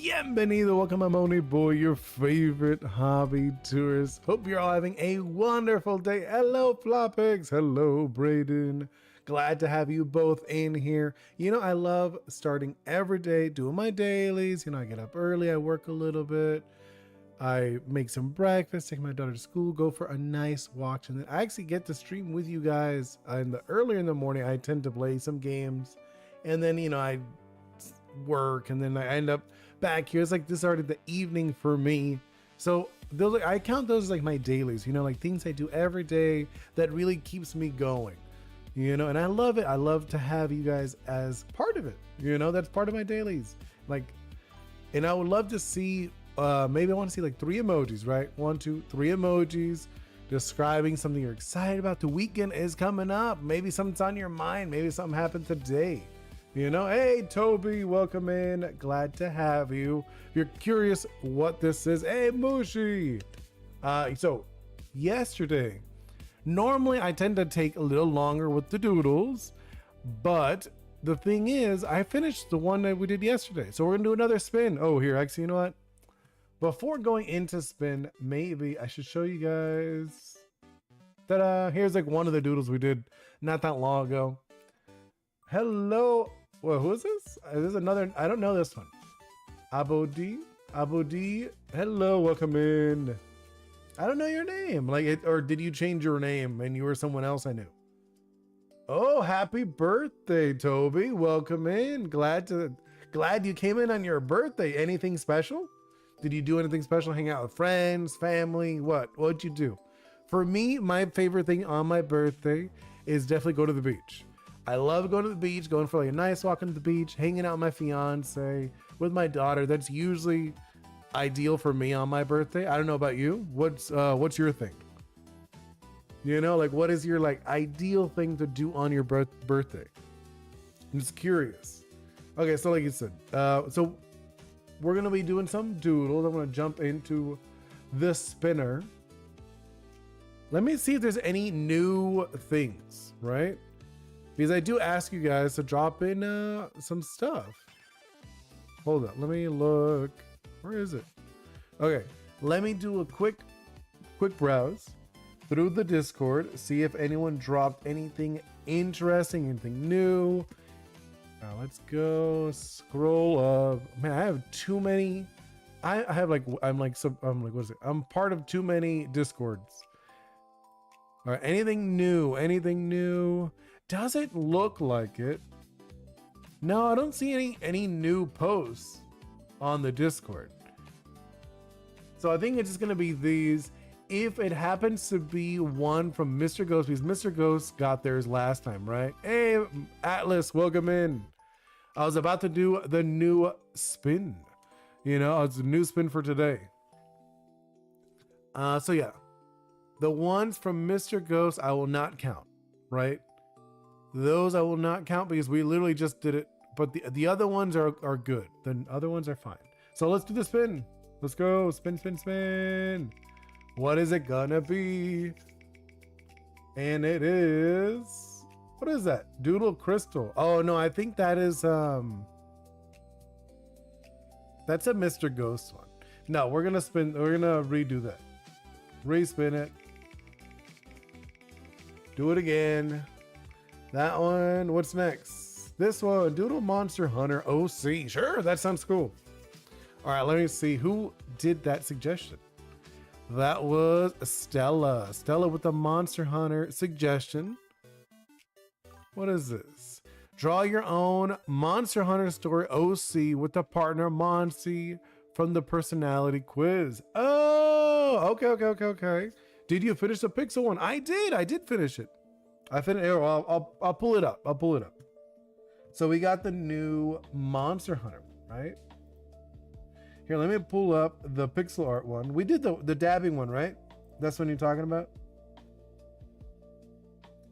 Bienvenido, welcome. I'm Oni Boi, your favorite hobby tourist. Hope you're all having a wonderful day. Hello, Flopix. Hello, Braden. Glad to have you both in here. You know, I love starting every day, doing my dailies. You know, I get up early, I work a little bit. I make some breakfast, take my daughter to school, go for a nice walk, and then I actually get to stream with you guys. Earlier in the morning, I tend to play some games, and then, you know, I work, and then I end up back here. It's like this already the evening for me. So those, I count those as like my dailies, you know, like things I do every day that really keeps me going, you know, and I love it. I love to have you guys as part of it, you know, that's part of my dailies. Like, and I would love to see, maybe I want to see like 3 emojis, right? 1, 2, 3 emojis describing something you're excited about. The weekend is coming up. Maybe something's on your mind. Maybe something happened today. You know, hey, Toby, welcome in. Glad to have you. If you're curious what this is, hey, Mushi. So yesterday, normally I tend to take a little longer with the doodles, but the thing is, I finished the one that we did yesterday. So we're gonna do another spin. Oh, here, actually, you know what? Before going into spin, maybe I should show you guys. Ta-da! Here's like one of the doodles we did not that long ago. Hello. Well, who is this? This is another. I don't know this one. Abodi. Hello, welcome in. I don't know your name. Like it, or did you change your name and you were someone else I knew? Oh, happy birthday, Toby. Welcome in. Glad you came in on your birthday. Anything special? Did you do anything special? Hang out with friends, family? What'd you do? For me, my favorite thing on my birthday is definitely go to the beach. I love going to the beach, going for like a nice walk on the beach, hanging out with my fiance, with my daughter. That's usually ideal for me on my birthday. I don't know about you. What's your thing? You know, like what is your like ideal thing to do on your birthday? I'm just curious. Okay, so like you said, so we're gonna be doing some doodles. I'm gonna jump into the spinner. Let me see if there's any new things, right? Because I do ask you guys to drop in some stuff. Hold on, let me look. Where is it? Okay, let me do a quick browse through the Discord, see if anyone dropped anything interesting, anything new. Now let's go scroll up. Man, I have too many. I have like, what is it? I'm part of too many Discords. All right, anything new? Doesn't look like it. No, I don't see any new posts on the Discord. So I think it's just gonna be these. If it happens to be one from Mr. Ghost, because Mr. Ghost got theirs last time, right? Hey, Atlas, welcome in. I was about to do the new spin. You know, it's a new spin for today. So yeah, the ones from Mr. Ghost, I will not count, right? Those I will not count because we literally just did it. But the other ones are good. The other ones are fine. So let's do the spin. Let's go. Spin. What is it gonna be? And it is, what is that? Doodle Crystal. Oh no, I think that is that's a Mr. Ghost one. No, we're gonna redo that. Respin it. Do it again. That one. What's next? This one. Doodle Monster Hunter OC. Sure, that sounds cool. All right, let me see who did that suggestion. That was Stella. Stella with the Monster Hunter suggestion. What is this? Draw your own Monster Hunter story OC with the partner Monsi from the personality quiz. Oh, okay. Did you finish the Pixel one? I did finish it. I finished. I'll pull it up. So we got the new Monster Hunter, right? Here, let me pull up the pixel art one. We did the dabbing one, right? That's what you're talking about?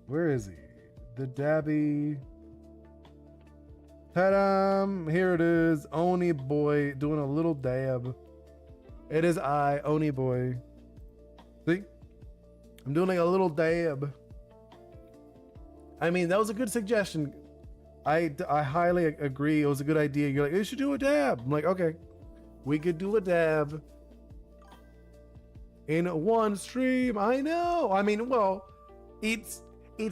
Where is he? The dabby. Ta-da! Here it is. Oni Boi doing a little dab. It is Oni Boi. See? I'm doing like a little dab. I mean, that was a good suggestion. I highly agree. It was a good idea. You're like, you should do a dab. I'm like, okay. We could do a dab in one stream. I know. I mean, well, it's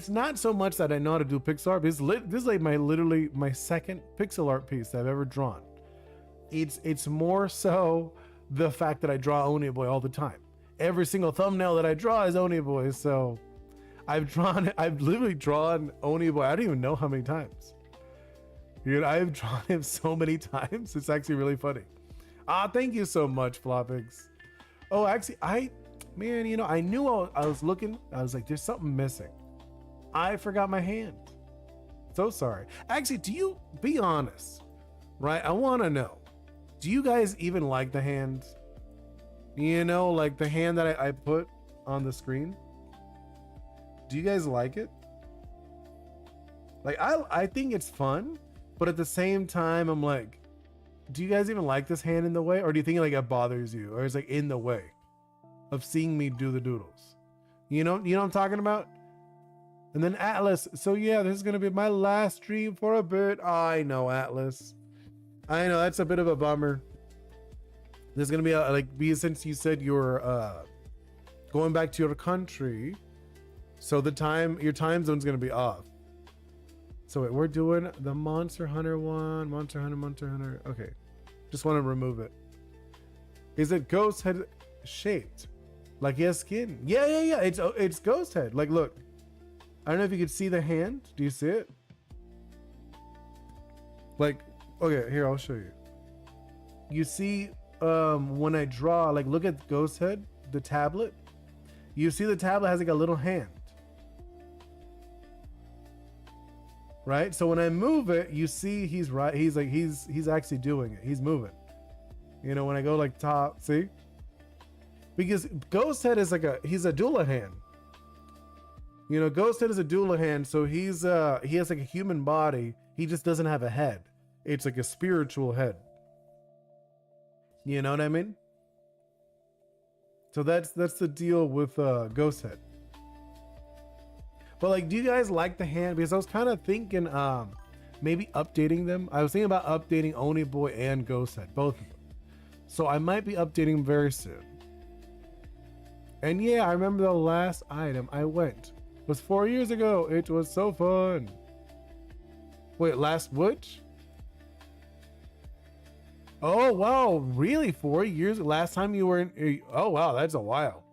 not so much that I know how to do pixel art. This is like literally my second pixel art piece I've ever drawn. It's more so the fact that I draw Oni Boi all the time. Every single thumbnail that I draw is Oni Boi. So I've literally drawn Oni Boi. I don't even know how many times. Dude, I've drawn him so many times. It's actually really funny. Thank you so much, Floppix. Oh, actually, man, you know, I knew I was looking. I was like, there's something missing. I forgot my hand. So sorry. Actually, do you, be honest, right? I want to know, do you guys even like the hand? You know, like the hand that I put on the screen? Do you guys like it? Like, I think it's fun, but at the same time, I'm like, do you guys even like this hand in the way? Or do you think like it bothers you? Or it's like in the way of seeing me do the doodles? You know what I'm talking about? And then Atlas. So yeah, this is going to be my last stream for a bit. I know, Atlas. I know, that's a bit of a bummer. There's going to be since you said you're going back to your country. So your time zone's going to be off. So wait, we're doing the Monster Hunter one. Monster Hunter. Okay. Just want to remove it. Is it ghost head shaped? Like he has skin? Yeah. It's ghost head. Like, look. I don't know if you could see the hand. Do you see it? Like, okay, here, I'll show you. You see, when I draw, like, look at ghost head, the tablet. You see the tablet has like a little hand. Right? So when I move it, you see he's right. He's actually doing it. He's moving. You know, when I go like top, see? Because Ghost Head is he's a doula hand. You know, Ghost Head is a doula hand, so he has like a human body. He just doesn't have a head. It's like a spiritual head. You know what I mean? So that's the deal with Ghost Head. But like, do you guys like the hand? Because I was kind of thinking maybe updating them. I was thinking about updating Oni Boi and Ghost Head, both of them. So I might be updating them very soon. And yeah, I remember the last item I went was 4 years ago. It was so fun. Wait, last which? Oh wow, really? 4 years? Last time you were in? Oh wow, that's a while.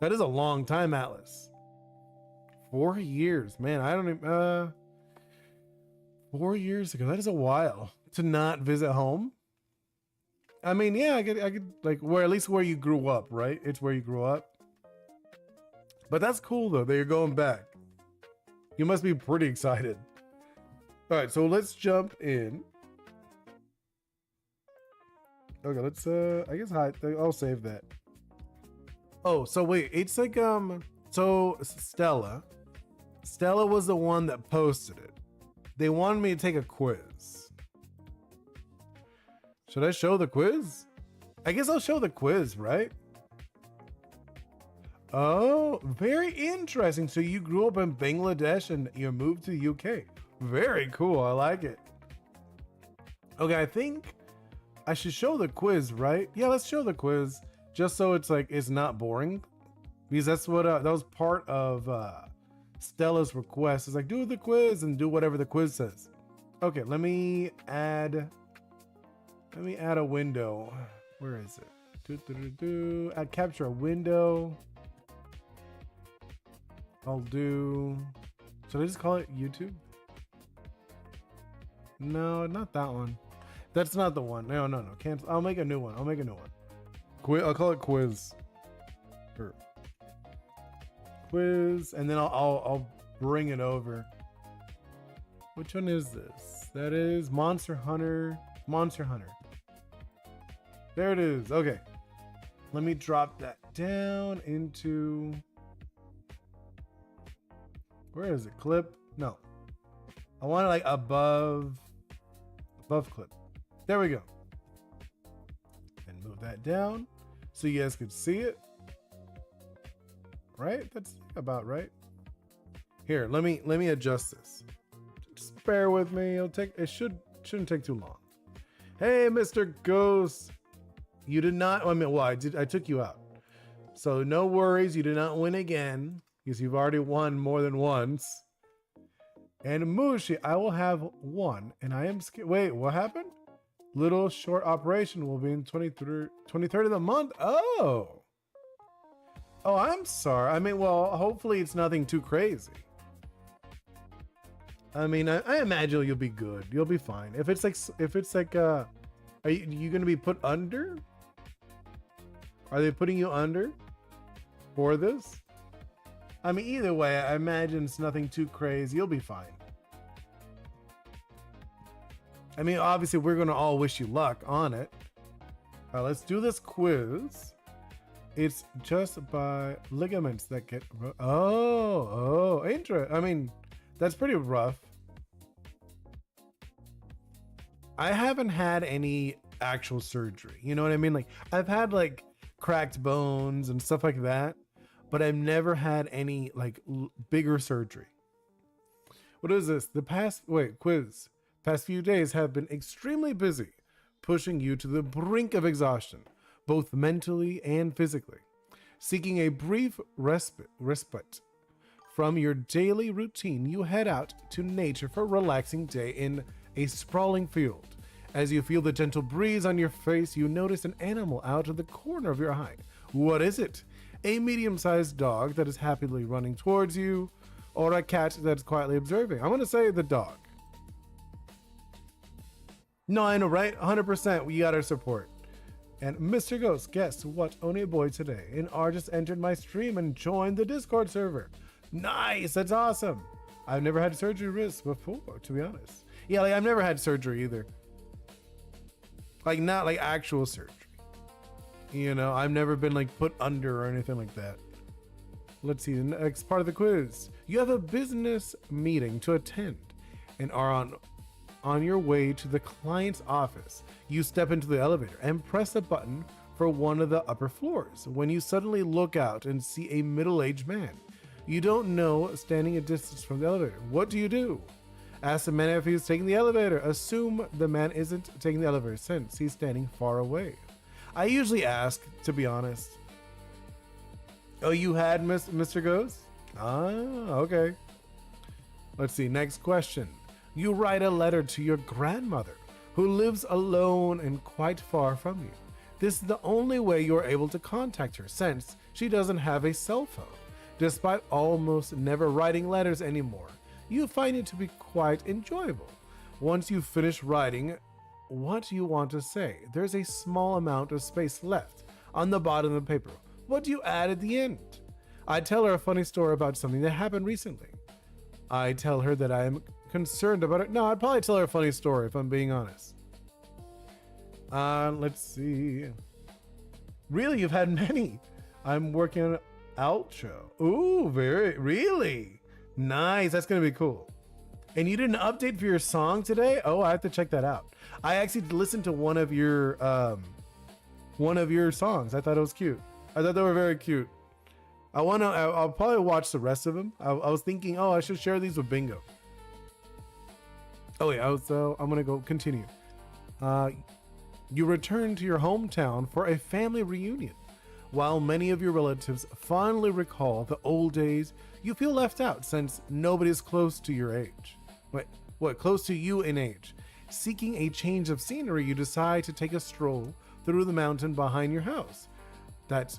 That is a long time, Atlas. 4 years, man. I don't even. 4 years ago. That is a while to not visit home. I mean, yeah, I could like where at least where you grew up, right? It's where you grew up. But that's cool though that you're going back. You must be pretty excited. All right, so let's jump in. Okay, let's I guess I'll save that. Oh, so wait, it's like so Stella was the one that posted it. They wanted me to take a quiz. Should I show the quiz? I guess I'll show the quiz, right? Oh, very interesting. So you grew up in Bangladesh and you moved to the UK. Very cool. I like it. Okay, I think I should show the quiz, right? Yeah, let's show the quiz just so it's like it's not boring. Because that's what that was part of Stella's request. Is like, do the quiz and do whatever the quiz says. Okay, let me add a window. Where is it? Add capture a window. I'll do. Should I just call it YouTube? No, not that one. That's not the one. No. Cancel. I'll make a new one. I'll call it quiz. Quiz, and then I'll bring it over. Which one is this? That is Monster Hunter. There it is. Okay. Let me drop that down into. Where is it? Clip? No. I want it like above clip. There we go. And move that down so you guys could see it. Right? That's about right. Here, let me adjust this. Just bear with me. It shouldn't take too long. Hey, Mr. Ghost. You did not. I mean, well, I took you out. So no worries. You did not win again because you've already won more than once. And Mushi, I will have one. And I am scared. Wait, what happened? Little short operation will be in 23rd of the month. Oh. Oh, I'm sorry. I mean, well, hopefully it's nothing too crazy. I mean, I imagine you'll be good. You'll be fine. If it's like, are you going to be put under? Are they putting you under for this? I mean, either way, I imagine it's nothing too crazy. You'll be fine. I mean, obviously, we're going to all wish you luck on it. Let's do this quiz. It's just by ligaments that get... Oh, interesting. I mean, that's pretty rough. I haven't had any actual surgery. You know what I mean? Like, I've had, like, cracked bones and stuff like that, but I've never had any, like, bigger surgery. What is this? Quiz. Past few days have been extremely busy, pushing you to the brink of exhaustion, both mentally and physically. Seeking a brief respite from your daily routine, you head out to nature for a relaxing day in a sprawling field. As you feel the gentle breeze on your face, you notice an animal out of the corner of your eye. What is it? A medium-sized dog that is happily running towards you, or a cat that's quietly observing? I'm going to say the dog. No, I know, right? 100%. We got our support. And Mr. Ghost, guess what Oni Boi today? And R just entered my stream and joined the Discord server. Nice, that's awesome. I've never had surgery risks before, to be honest. Yeah, like I've never had surgery either. Like not like actual surgery. You know, I've never been like put under or anything like that. Let's see the next part of the quiz. You have a business meeting to attend and are on your way to the client's office. You step into the elevator and press a button for one of the upper floors when you suddenly look out and see a middle-aged man you don't know standing a distance from the elevator. What do you do? Ask the man if he's taking the elevator. Assume the man isn't taking the elevator since he's standing far away. I usually ask, to be honest. Oh, you had Mr. Ghost? Ah, okay. Let's see, next question. You write a letter to your grandmother, who lives alone and quite far from you. This is the only way you are able to contact her, since she doesn't have a cell phone. Despite almost never writing letters anymore, you find it to be quite enjoyable. Once you finish writing what you want to say, there's a small amount of space left on the bottom of the paper. What do you add at the end? I tell her a funny story about something that happened recently. I tell her that I am concerned about it. No, I'd probably tell her a funny story if I'm being honest. Let's see. Really, you've had many. I'm working on an outro. Ooh, really nice. That's gonna be cool. And you did an update for your song today? Oh, I have to check that out. I actually listened to one of your songs. I thought it was cute. I thought they were very cute. I'll probably watch the rest of them. I was thinking, oh, I should share these with Bingo. Oh yeah, I'm gonna go continue. You return to your hometown for a family reunion. While many of your relatives fondly recall the old days, you feel left out since nobody is close to your age. Close to you in age. Seeking a change of scenery, you decide to take a stroll through the mountain behind your house that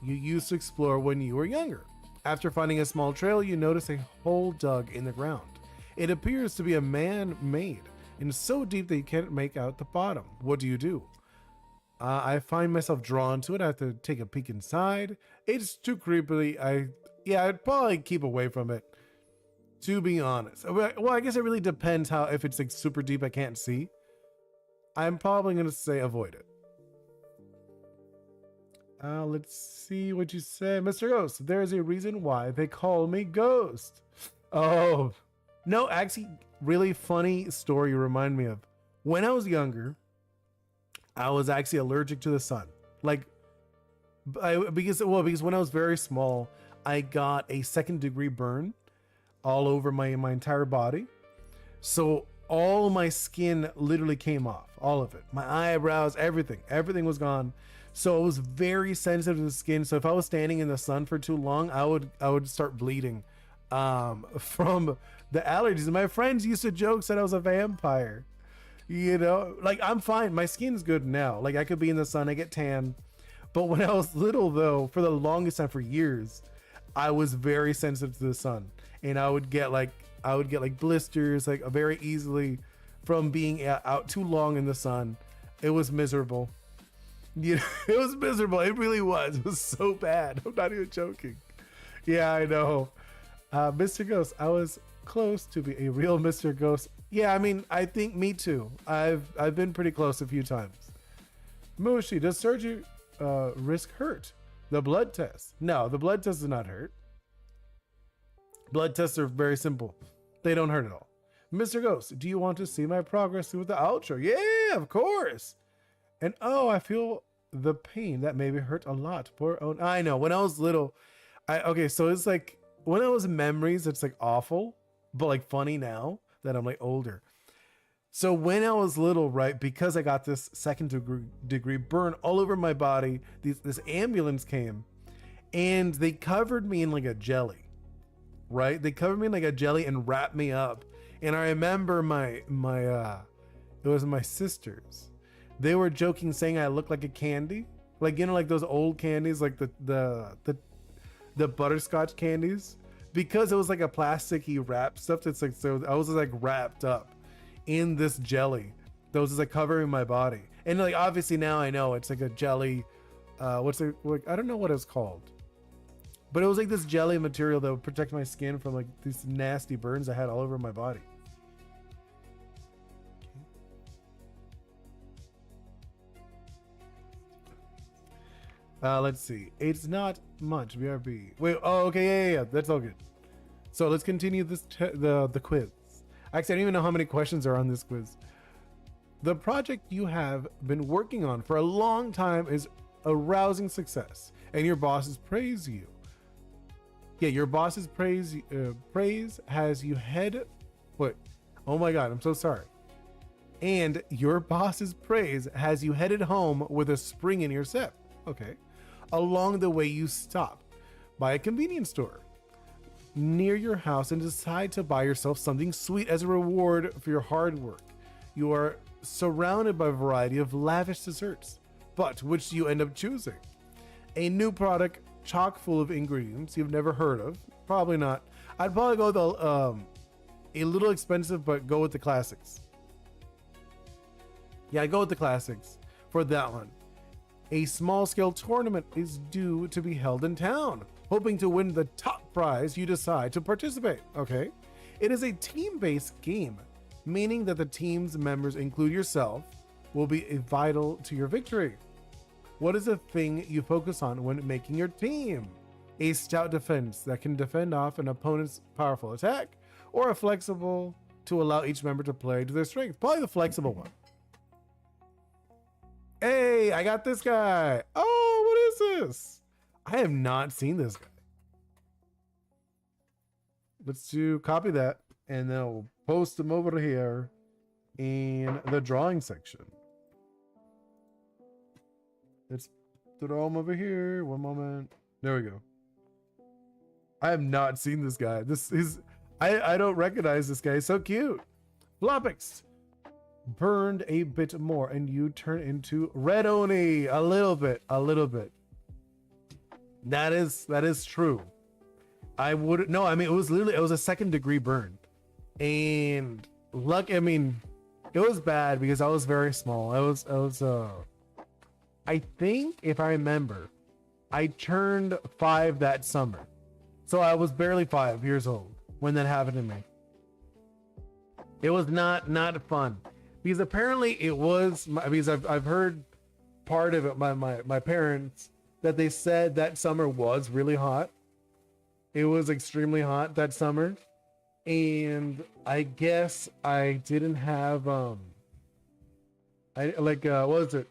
you used to explore when you were younger. After finding a small trail, you notice a hole dug in the ground. It appears to be a man-made and so deep that you can't make out the bottom. What do you do? I find myself drawn to it. I have to take a peek inside. It's too creepy. I'd probably keep away from it, to be honest. Well, I guess it really depends if it's like super deep I can't see. I'm probably going to say avoid it. Let's see what you said. Mr. Ghost, there's a reason why they call me Ghost. Oh, no, actually, really funny story you remind me of. When I was younger, I was actually allergic to the sun. Because when I was very small, I got a 2nd-degree burn all over my entire body. So all my skin literally came off, all of it. My eyebrows, everything was gone. So it was very sensitive to the skin. So if I was standing in the sun for too long, I would start bleeding from the allergies. And my friends used to joke, said I was a vampire. You know, like, I'm fine. My skin's good now. Like, I could be in the sun, I get tan. But when I was little, though, for the longest time, for years, I was very sensitive to the sun, and I would get like blisters like very easily from being out too long in the sun. It was miserable. You know, it was miserable. It really was. It was so bad. I'm not even joking. Yeah, I know. Mr. Ghost, I was close to be a real Mr. Ghost. Yeah, I mean, I think me too. I've been pretty close a few times. Mushi, does surgery risk hurt? The blood test. No, the blood test does not hurt. Blood tests are very simple. They don't hurt at all. Mr. Ghost, do you want to see my progress with the outro? Yeah, of course. And oh, I feel the pain. That maybe hurt a lot. Poor own. I know. When I was little, okay, so it's like when I was in memories, it's like awful, but like funny now that I'm like older. So when I was little, right, because I got this second degree burn all over my body, this ambulance came and they covered me in like a jelly, right? They covered me in like a jelly and wrapped me up. And I remember it was my sisters. They were joking, saying I look like a candy, like, you know, like those old candies, like the butterscotch candies, because it was like a plasticky wrap stuff. That's like, so I was like wrapped up in this jelly that was just like covering my body. And like, obviously now I know it's like a jelly, what's it like, I don't know what it's called, but it was like this jelly material that would protect my skin from like these nasty burns I had all over my body. Let's see, it's not much. BRB, wait, oh, okay, yeah, that's all good. So let's continue this the quiz. Actually, I don't even know how many questions are on this quiz. The project you have been working on for a long time is a rousing success, and your bosses praise you. Yeah, your bosses praise has you head. What? Oh my God, I'm so sorry. And your boss's praise has you headed home with a spring in your step. Okay. Along the way, you stop by a convenience store near your house and decide to buy yourself something sweet as a reward for your hard work. You are surrounded by a variety of lavish desserts, but which do you end up choosing? A new product chock full of ingredients you've never heard of? Probably not. I'd probably go with a little expensive, but go with the classics. Yeah, I go with the classics for that one. A small-scale tournament is due to be held in town. Hoping to win the top prize, you decide to participate. Okay. It is a team-based game, meaning that the team's members, include yourself, will be vital to your victory. What is the thing you focus on when making your team? A stout defense that can defend off an opponent's powerful attack, or a flexible to allow each member to play to their strength? Probably the flexible one. Hey, I got this guy. Oh, what is this? I have not seen this guy. Let's do copy that, and then we'll post them over here in the drawing section. Let's throw them over here. One moment. There we go. I have not seen this guy. This is I don't recognize this guy. He's so cute. Flopix burned a bit more, and you turn into Red Oni a little bit. That is true. I would no. I mean, it was a second degree burn, and luck. I mean, it was bad because I was very small. I think if I remember, I turned 5 that summer, so I was barely 5 years old when that happened to me. It was not fun because apparently it was because I've heard part of it. My parents, that they said that summer was really hot. It was extremely hot that summer. And I guess I didn't have, what was it?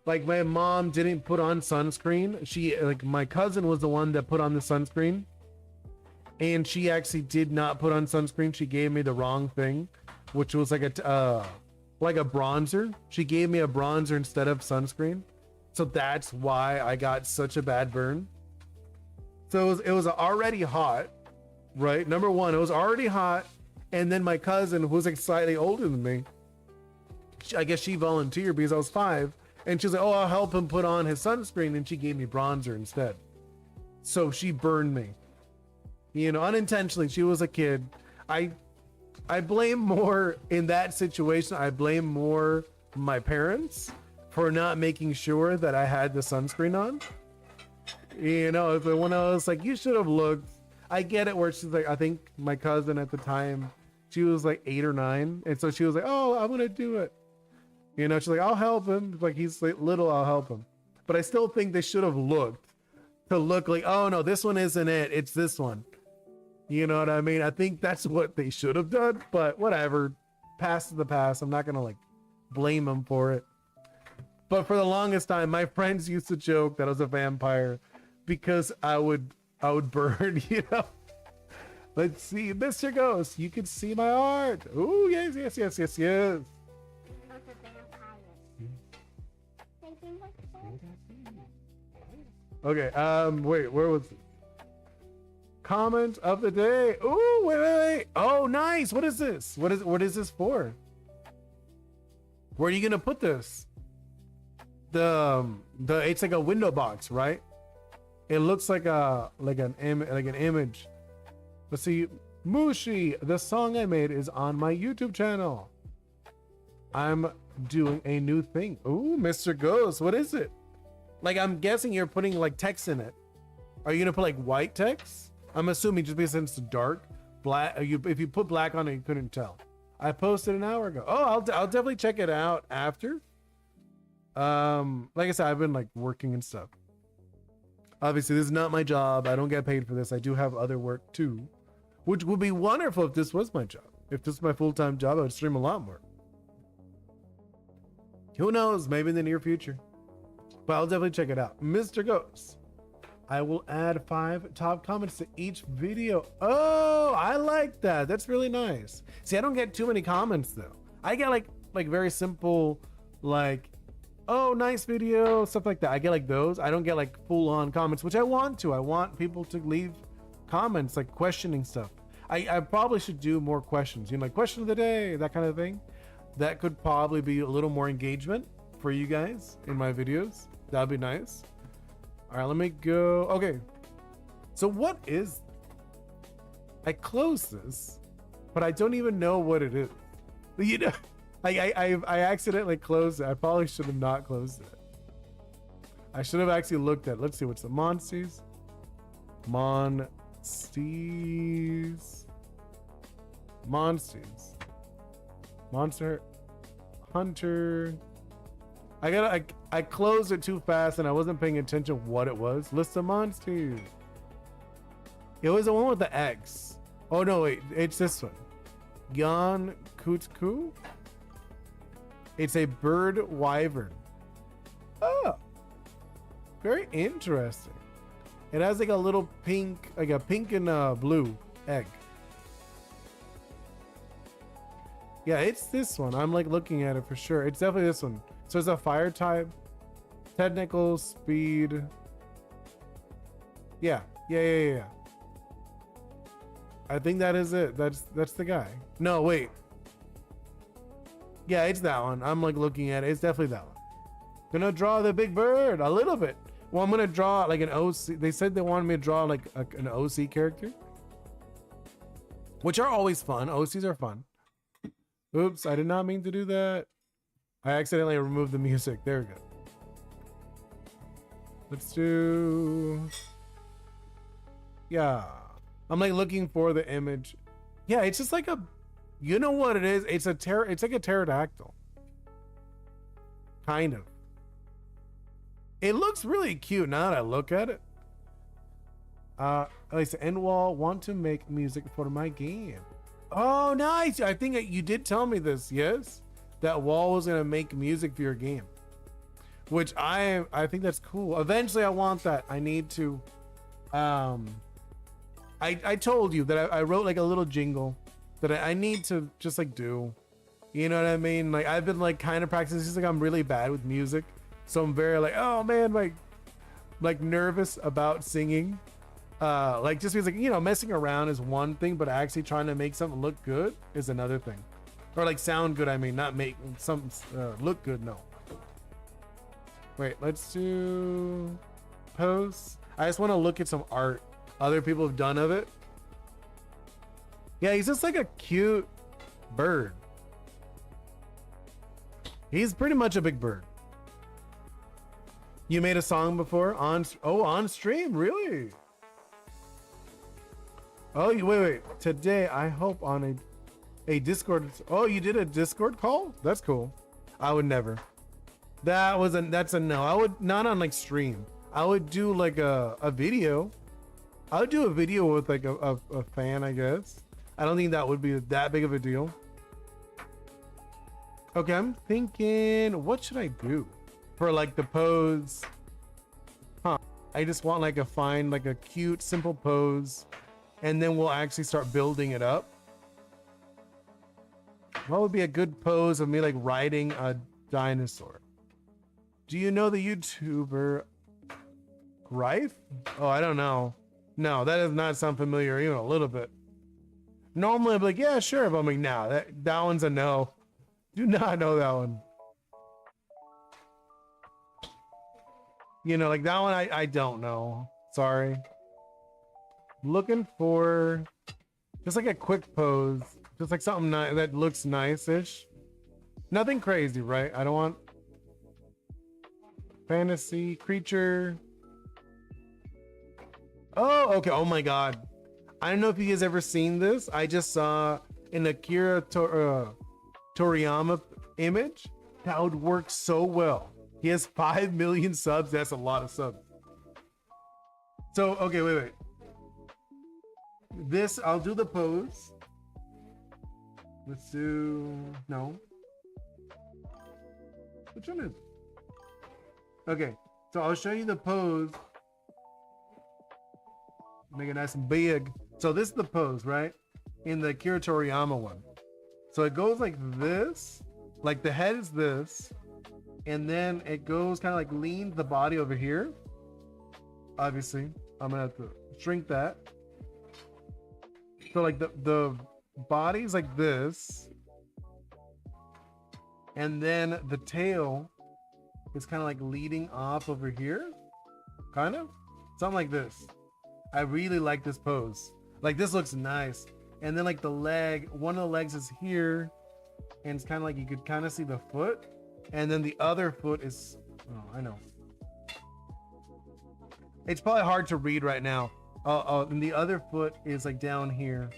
Like my mom didn't put on sunscreen. My cousin was the one that put on the sunscreen. And she actually did not put on sunscreen. She gave me the wrong thing. which was like a bronzer. She gave me a bronzer instead of sunscreen. So that's why I got such a bad burn. So it was already hot, right? Number one, it was already hot. And then my cousin, who was like slightly older than me, I guess she volunteered because I was 5. And she was like, oh, I'll help him put on his sunscreen. And she gave me bronzer instead. So she burned me, you know, unintentionally. She was a kid. I blame more in that situation. I blame more my parents for not making sure that I had the sunscreen on. You know, when I was like, you should have looked. I get it where she's like, I think my cousin at the time, she was like 8 or 9. And so she was like, oh, I'm going to do it. You know, she's like, I'll help him. Like, he's like little, I'll help him. But I still think they should have looked to look like, oh no, this one isn't it. It's this one. You know what I mean? I think that's what they should have done, but whatever. Past is the past. I'm not going to like blame them for it. But for the longest time, my friends used to joke that I was a vampire because I would burn, you know. Let's see, Mr. Ghost, you can see my art. Oh, yes, yes, yes, yes, yes. Okay, wait, where was it? Comment of the day. Oh, wait. Oh, nice. What is this? What is this for? Where are you gonna put this? It's like a window box, right? It looks like an image. Let's see. Mushi, the song I made is on my YouTube channel. I'm doing a new thing. Ooh, Mr. Ghost, what is it? Like, I'm guessing you're putting like text in it. Are you gonna put like white text? I'm assuming just because it's dark, black. If you put black on it, you couldn't tell. I posted an hour ago. Oh, I'll definitely check it out after. Like I said, I've been like working and stuff. Obviously, this is not my job. I don't get paid for this. I do have other work too, which would be wonderful if this was my job. If this was my full-time job, I would stream a lot more. Who knows? Maybe in the near future. But I'll definitely check it out. Mr. Ghost, I will add 5 top comments to each video. Oh, I like that. That's really nice. See, I don't get too many comments though. I get like very simple, like, oh, nice video, stuff like that. I get like those. I don't get like full on comments, which I want to. I want people to leave comments, like questioning stuff. I probably should do more questions, you know, like question of the day, that kind of thing. That could probably be a little more engagement for you guys in my videos. That'd be nice. All right, let me go. Okay. So what is, I closed this, but I don't even know what it is. You know, I accidentally closed it. I probably should have not closed it. I should have actually looked at, let's see, what's the Monsties? Monsties. Monster Hunter. I closed it too fast and I wasn't paying attention what it was. List of monsters. It was the one with the X. Oh no, wait, it's this one. Yon Kutku. It's a bird wyvern. Oh, very interesting. It has like a little pink, like a pink and blue egg. Yeah, it's this one. I'm like looking at it for sure. It's definitely this one. So it's a fire type, technical speed. Yeah. I think that is it. That's the guy. No, wait. Yeah, it's that one. I'm like looking at it. It's definitely that one. Gonna draw the big bird a little bit. Well, I'm gonna draw like an OC. They said they wanted me to draw like an OC character, which are always fun. OCs are fun. Oops, I did not mean to do that. I accidentally removed the music. There we go. Let's do... Yeah. I'm like looking for the image. Yeah, it's just like a... You know what it is? It's like a pterodactyl. Kind of. It looks really cute now that I look at it. Like the end wall, want to make music for my game. Oh, nice. I think you did tell me this, yes? That Wall was gonna make music for your game, which I think that's cool. Eventually I want that. I need to, I told you that I wrote like a little jingle that I need to just like do. You know what I mean? Like I've been like kind of practicing. It's just like I'm really bad with music, so I'm very like, oh man, like nervous about singing. Like just because like, you know, messing around is one thing, but actually trying to make something look good is another thing. Or like sound good, I mean, not make something look good, no. Wait, let's do pose. I just want to look at some art other people have done of it. Yeah, he's just like a cute bird. He's pretty much a big bird. You made a song before on stream, really? Oh, wait. Today, I hope on a Discord. Oh, you did a Discord call? That's cool. I would never. That's a no. I would not on like stream. I would do like a video. I would do a video with like a fan, I guess. I don't think that would be that big of a deal. Okay, I'm thinking, what should I do for like the pose? Huh? I just want like a cute, simple pose, and then we'll actually start building it up. What would be a good pose of me like riding a dinosaur? Do you know the YouTuber Rife? Oh, I don't know. No, that does not sound familiar even a little bit. Normally I'd be like, yeah, sure, but I'm like, nah, that one's a no. Do not know that one. You know, like that one I don't know. Sorry. Looking for just like a quick pose. Just like something that looks nice-ish. Nothing crazy, right? I don't want fantasy creature. Oh, okay. Oh my god. I don't know if you guys ever seen this. I just saw an Akira Toriyama image that would work so well. He has 5 million subs. That's a lot of subs. So, okay, wait. This, I'll do the pose. Let's do, no. Which one is it? Okay, so I'll show you the pose. Make it nice and big. So this is the pose, right? In the Akira Toriyama one. So it goes like this, like the head is this, and then it goes kind of like leans the body over here. Obviously, I'm gonna have to shrink that. So like the body's like this, and then the tail is kind of like leading off over here, kind of something like this. I really like this pose. Like this looks nice. And then like the leg, one of the legs is here, and it's kind of like you could kind of see the foot, and then the other foot is, oh, I know. It's probably hard to read right now. And the other foot is like down here.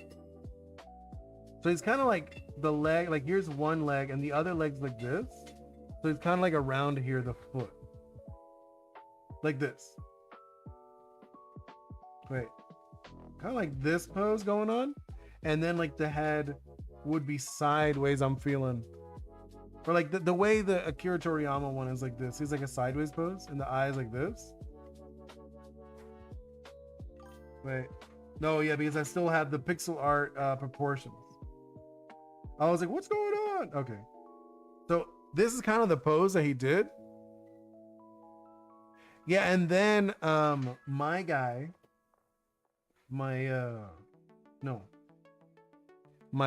So it's kind of like the leg, like here's one leg and the other leg's like this. So it's kind of like around here, the foot. Like this. Wait. Kind of like this pose going on. And then like the head would be sideways, I'm feeling. Or like the way the Akira Toriyama one is like this. He's like a sideways pose and the eyes like this. Wait. No, yeah, because I still have the pixel art proportions. I was like, what's going on? Okay. So this is kind of the pose that he did. Yeah, and then my guy, my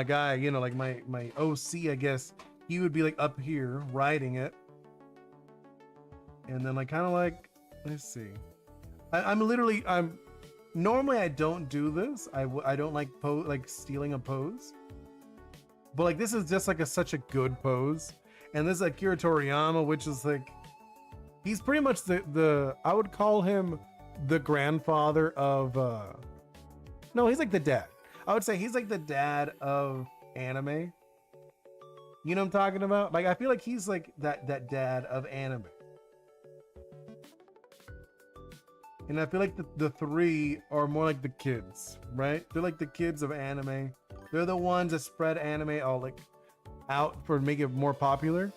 guy, you know, like my OC, I guess, he would be like up here riding it. And then like kind of like, let's see. I'm normally I don't do this. I don't like stealing a pose. But like this is just like such a good pose. And this is Akira Toriyama, which is like, he's pretty much the I would call him the grandfather of no, he's like the dad. I would say he's like the dad of anime. You know what I'm talking about? Like I feel like he's like that dad of anime. And I feel like the three are more like the kids, right? They're like the kids of anime. They're the ones that spread anime all like out for make it more popular.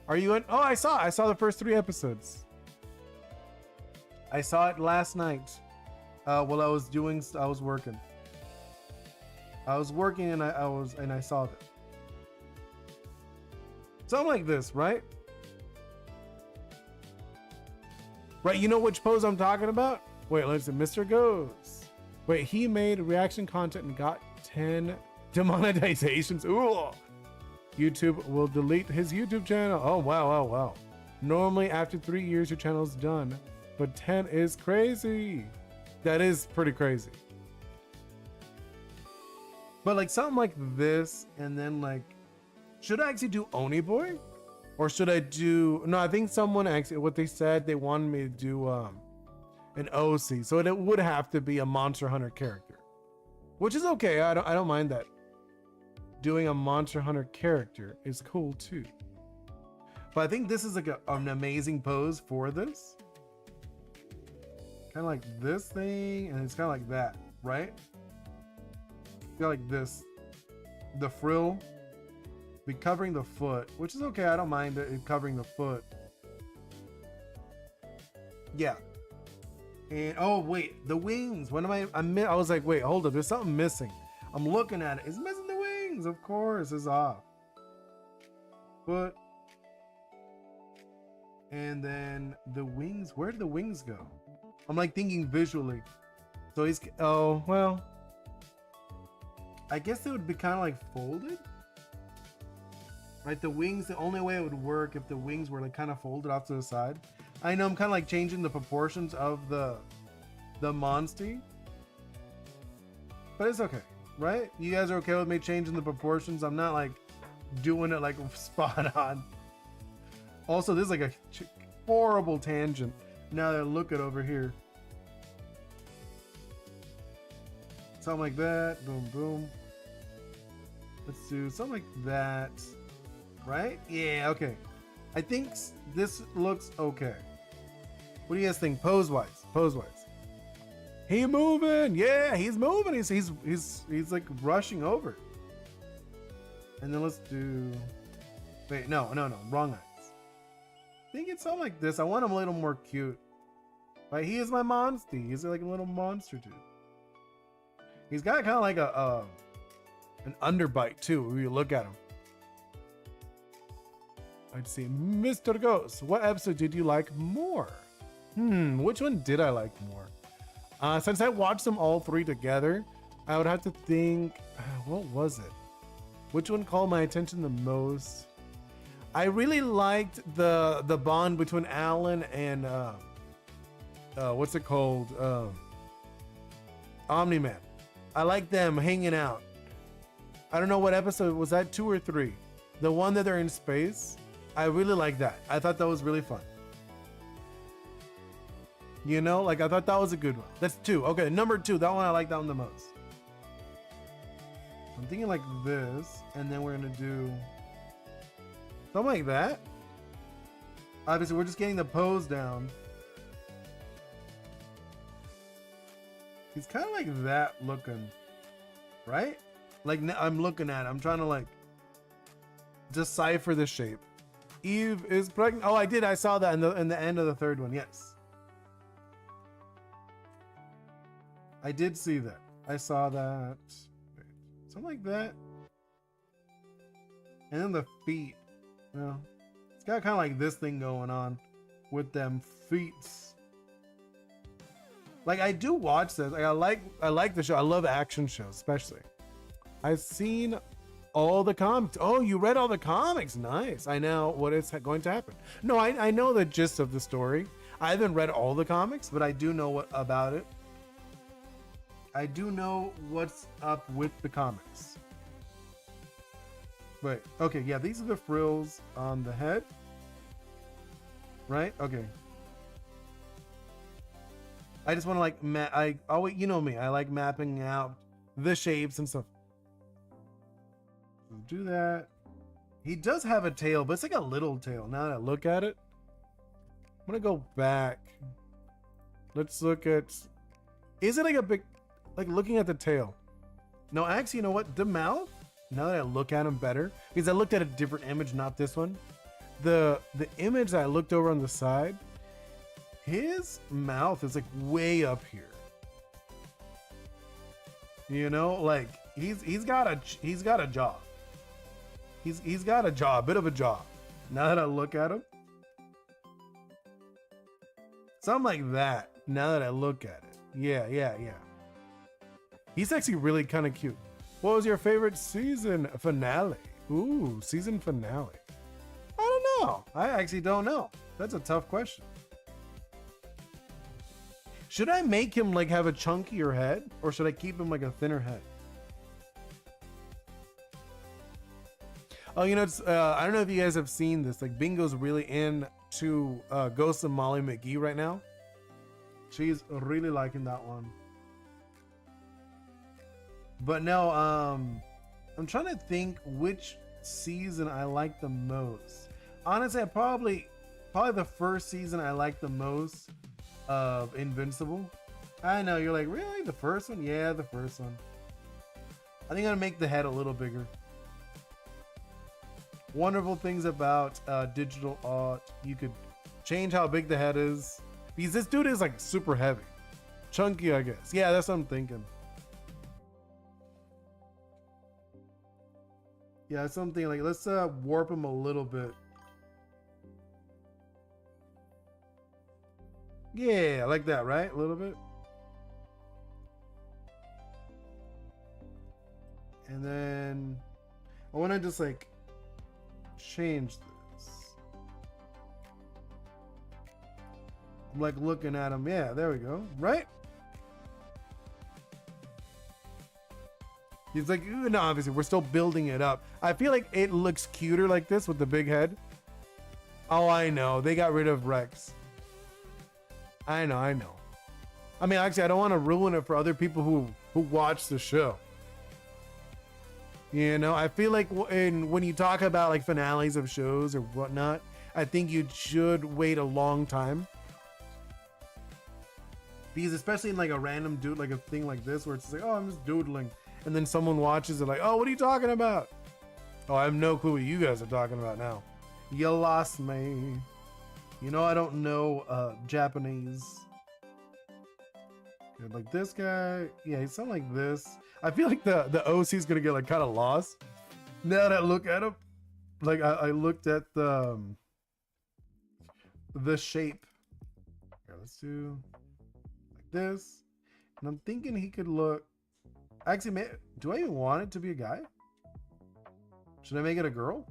Are you in? Oh, I saw the first 3 episodes. I saw it last night while I was working. I was working and I saw it. Something like this, right? Right, you know which pose I'm talking about? Wait, let's see, Mr. Goes. Wait, he made reaction content and got 10 demonetizations. Ooh. YouTube will delete his YouTube channel. Oh, wow. Normally after 3 years, your channel's done, but 10 is crazy. That is pretty crazy. But like something like this, and then like, should I actually do Oni Boi? Or should I do, no, I think someone actually, what they said, they wanted me to do an OC. So it would have to be a Monster Hunter character, which is okay. I don't mind that. Doing a Monster Hunter character is cool too. But I think this is like an amazing pose for this. Kind of like this thing, and it's kind of like that, right? Feel like this, the frill be covering the foot, which is okay. I don't mind it covering the foot. Yeah. And oh wait, the wings. What am I was like, wait, hold up. There's something missing. I'm looking at it. It's missing the wings. Of course, it's off. Foot. And then the wings. Where did the wings go? I'm like thinking visually. So he's, oh well. I guess it would be kind of like folded. Right, the wings, the only way it would work if the wings were like kind of folded off to the side. I know I'm kind of like changing the proportions of the monster, but it's okay, right? You guys are okay with me changing the proportions? I'm not like doing it like spot on. Also, this is like a horrible tangent now that I look at over here. Something like that, boom, boom. Let's do something like that. Right? Yeah, okay. I think this looks okay. What do you guys think? Pose-wise. Pose-wise. He moving. Yeah, he's moving. He's like rushing over. And then let's do, wait, no, wrong eyes. I think it's something like this. I want him a little more cute. Like, he is my monster. He's like a little monster dude. He's got kind of like an underbite too, when you look at him. I'd see Mr. Ghost. What episode did you like more? Which one did I like more? Since I watched them all three together, I would have to think, what was it? Which one called my attention the most? I really liked the bond between Alan and what's it called? Omni-Man. I like them hanging out. I don't know what episode was that, 2 or 3? The one that they're in space. I really like that. I thought that was really fun. You know, like I thought that was a good one. That's 2. Okay, number 2. That one I like that one the most. I'm thinking like this, and then we're gonna do something like that. Obviously, we're just getting the pose down. He's kind of like that looking, right? Like I'm looking at it. I'm trying to like decipher the shape. Eve is pregnant. Oh, I did. I saw that in the end of the third one. Yes. I did see that. I saw that. Something like that. And then the feet. Well, it's got kind of like this thing going on with them feet. Like I do watch this. Like I like the show. I love action shows, especially. I've seen all the comics. Oh, you read all the comics. Nice. I know what is going to happen. No, I know the gist of the story. I haven't read all the comics, but I do know what about it. I do know what's up with the comics. Wait, okay, yeah, these are the frills on the head. Right? Okay. I just want to like I always, you know me, I like mapping out the shapes and stuff. Do that. He does have a tail, but it's like a little tail. Now that I look at it, I'm gonna go back. Let's look at, is it like a big, like looking at the tail? No, actually, you know what? The mouth, now that I look at him better, because I looked at a different image, not this one. The image that I looked over on the side, his mouth is like way up here. You know, like he's got a jaw. He's got a jaw, a bit of a jaw. Now that I look at him. Something like that. Now that I look at it. Yeah. He's actually really kind of cute. What was your favorite season finale? Ooh, season finale. I don't know. I actually don't know. That's a tough question. Should I make him like have a chunkier head, or should I keep him like a thinner head? Oh, you know, it's, I don't know if you guys have seen this. Like, Bingo's really into Ghost of Molly McGee right now. She's really liking that one. But no, I'm trying to think which season I like the most. Honestly, probably the first season I like the most of Invincible. I know, you're like, really? The first one? Yeah, the first one. I think I'm gonna make the head a little bigger. Wonderful things about digital art. You could change how big the head is. Because this dude is like super heavy. Chunky, I guess. Yeah, that's what I'm thinking. Yeah, that's something like, let's warp him a little bit. Yeah, like that, right? A little bit. And then I want to just like change this. I'm like looking at him. Yeah, there we go. Right? He's like, no, obviously we're still building it up. I feel like it looks cuter like this with the big head. Oh, I know. They got rid of Rex. I know. I mean, actually, I don't want to ruin it for other people who watch the show. You know, I feel like when you talk about like finales of shows or whatnot, I think you should wait a long time. Because especially in like a random dude, like a thing like this, where it's like, oh, I'm just doodling. And then someone watches it like, oh, what are you talking about? Oh, I have no clue what you guys are talking about now. You lost me. You know, I don't know Japanese. Good, like this guy. Yeah, he's something like this. I feel like the OC is gonna get like kind of lost. Now that I look at him, like I looked at the shape. Here, let's do like this. And I'm thinking he could look. Actually, do I even want it to be a guy? Should I make it a girl?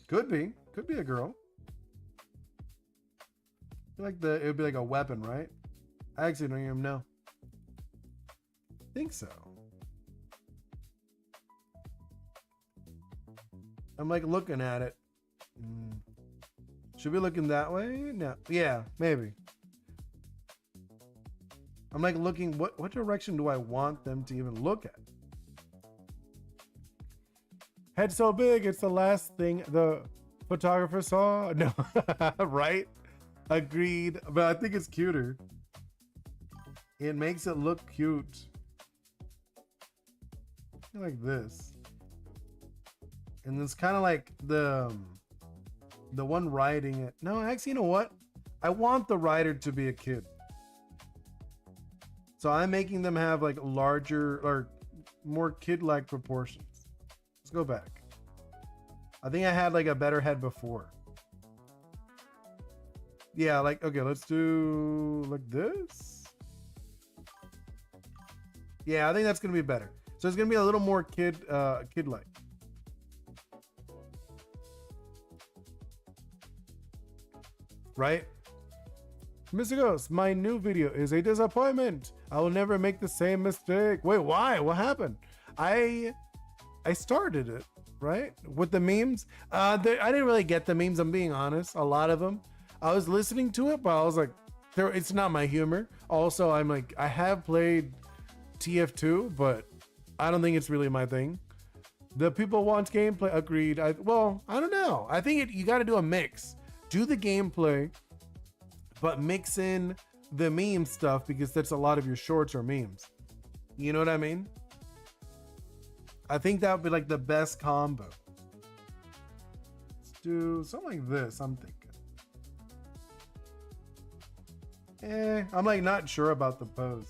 Could be a girl. I feel like it would be like a weapon, right? I actually don't even know. Think so. I'm like looking at it. Should we be looking that way? No. Yeah, maybe. I'm like looking, what direction do I want them to even look at? Head so big, it's the last thing the photographer saw. No, right? Agreed. But I think it's cuter. It makes it look cute. Like this. And it's kind of like the one riding it. No, actually, you know what? I want the rider to be a kid. So I'm making them have like larger or more kid-like proportions. Let's go back. I think I had like a better head before. Yeah, like, okay, let's do like this. Yeah, I think that's gonna be better. So it's gonna be a little more kid-like. Right? Mr. Ghost, my new video is a disappointment. I will never make the same mistake. Wait, why? What happened? I started it, right? With the memes. I didn't really get the memes, I'm being honest. A lot of them. I was listening to it, but I was like, it's not my humor. Also, I'm like, I have played TF2, but I don't think it's really my thing. The people want gameplay. Agreed. I don't know. I think you got to do a mix. Do the gameplay, but mix in the meme stuff, because that's a lot of your shorts or memes. You know what I mean? I think that would be like the best combo. Let's do something like this, I'm thinking. I'm like not sure about the pose.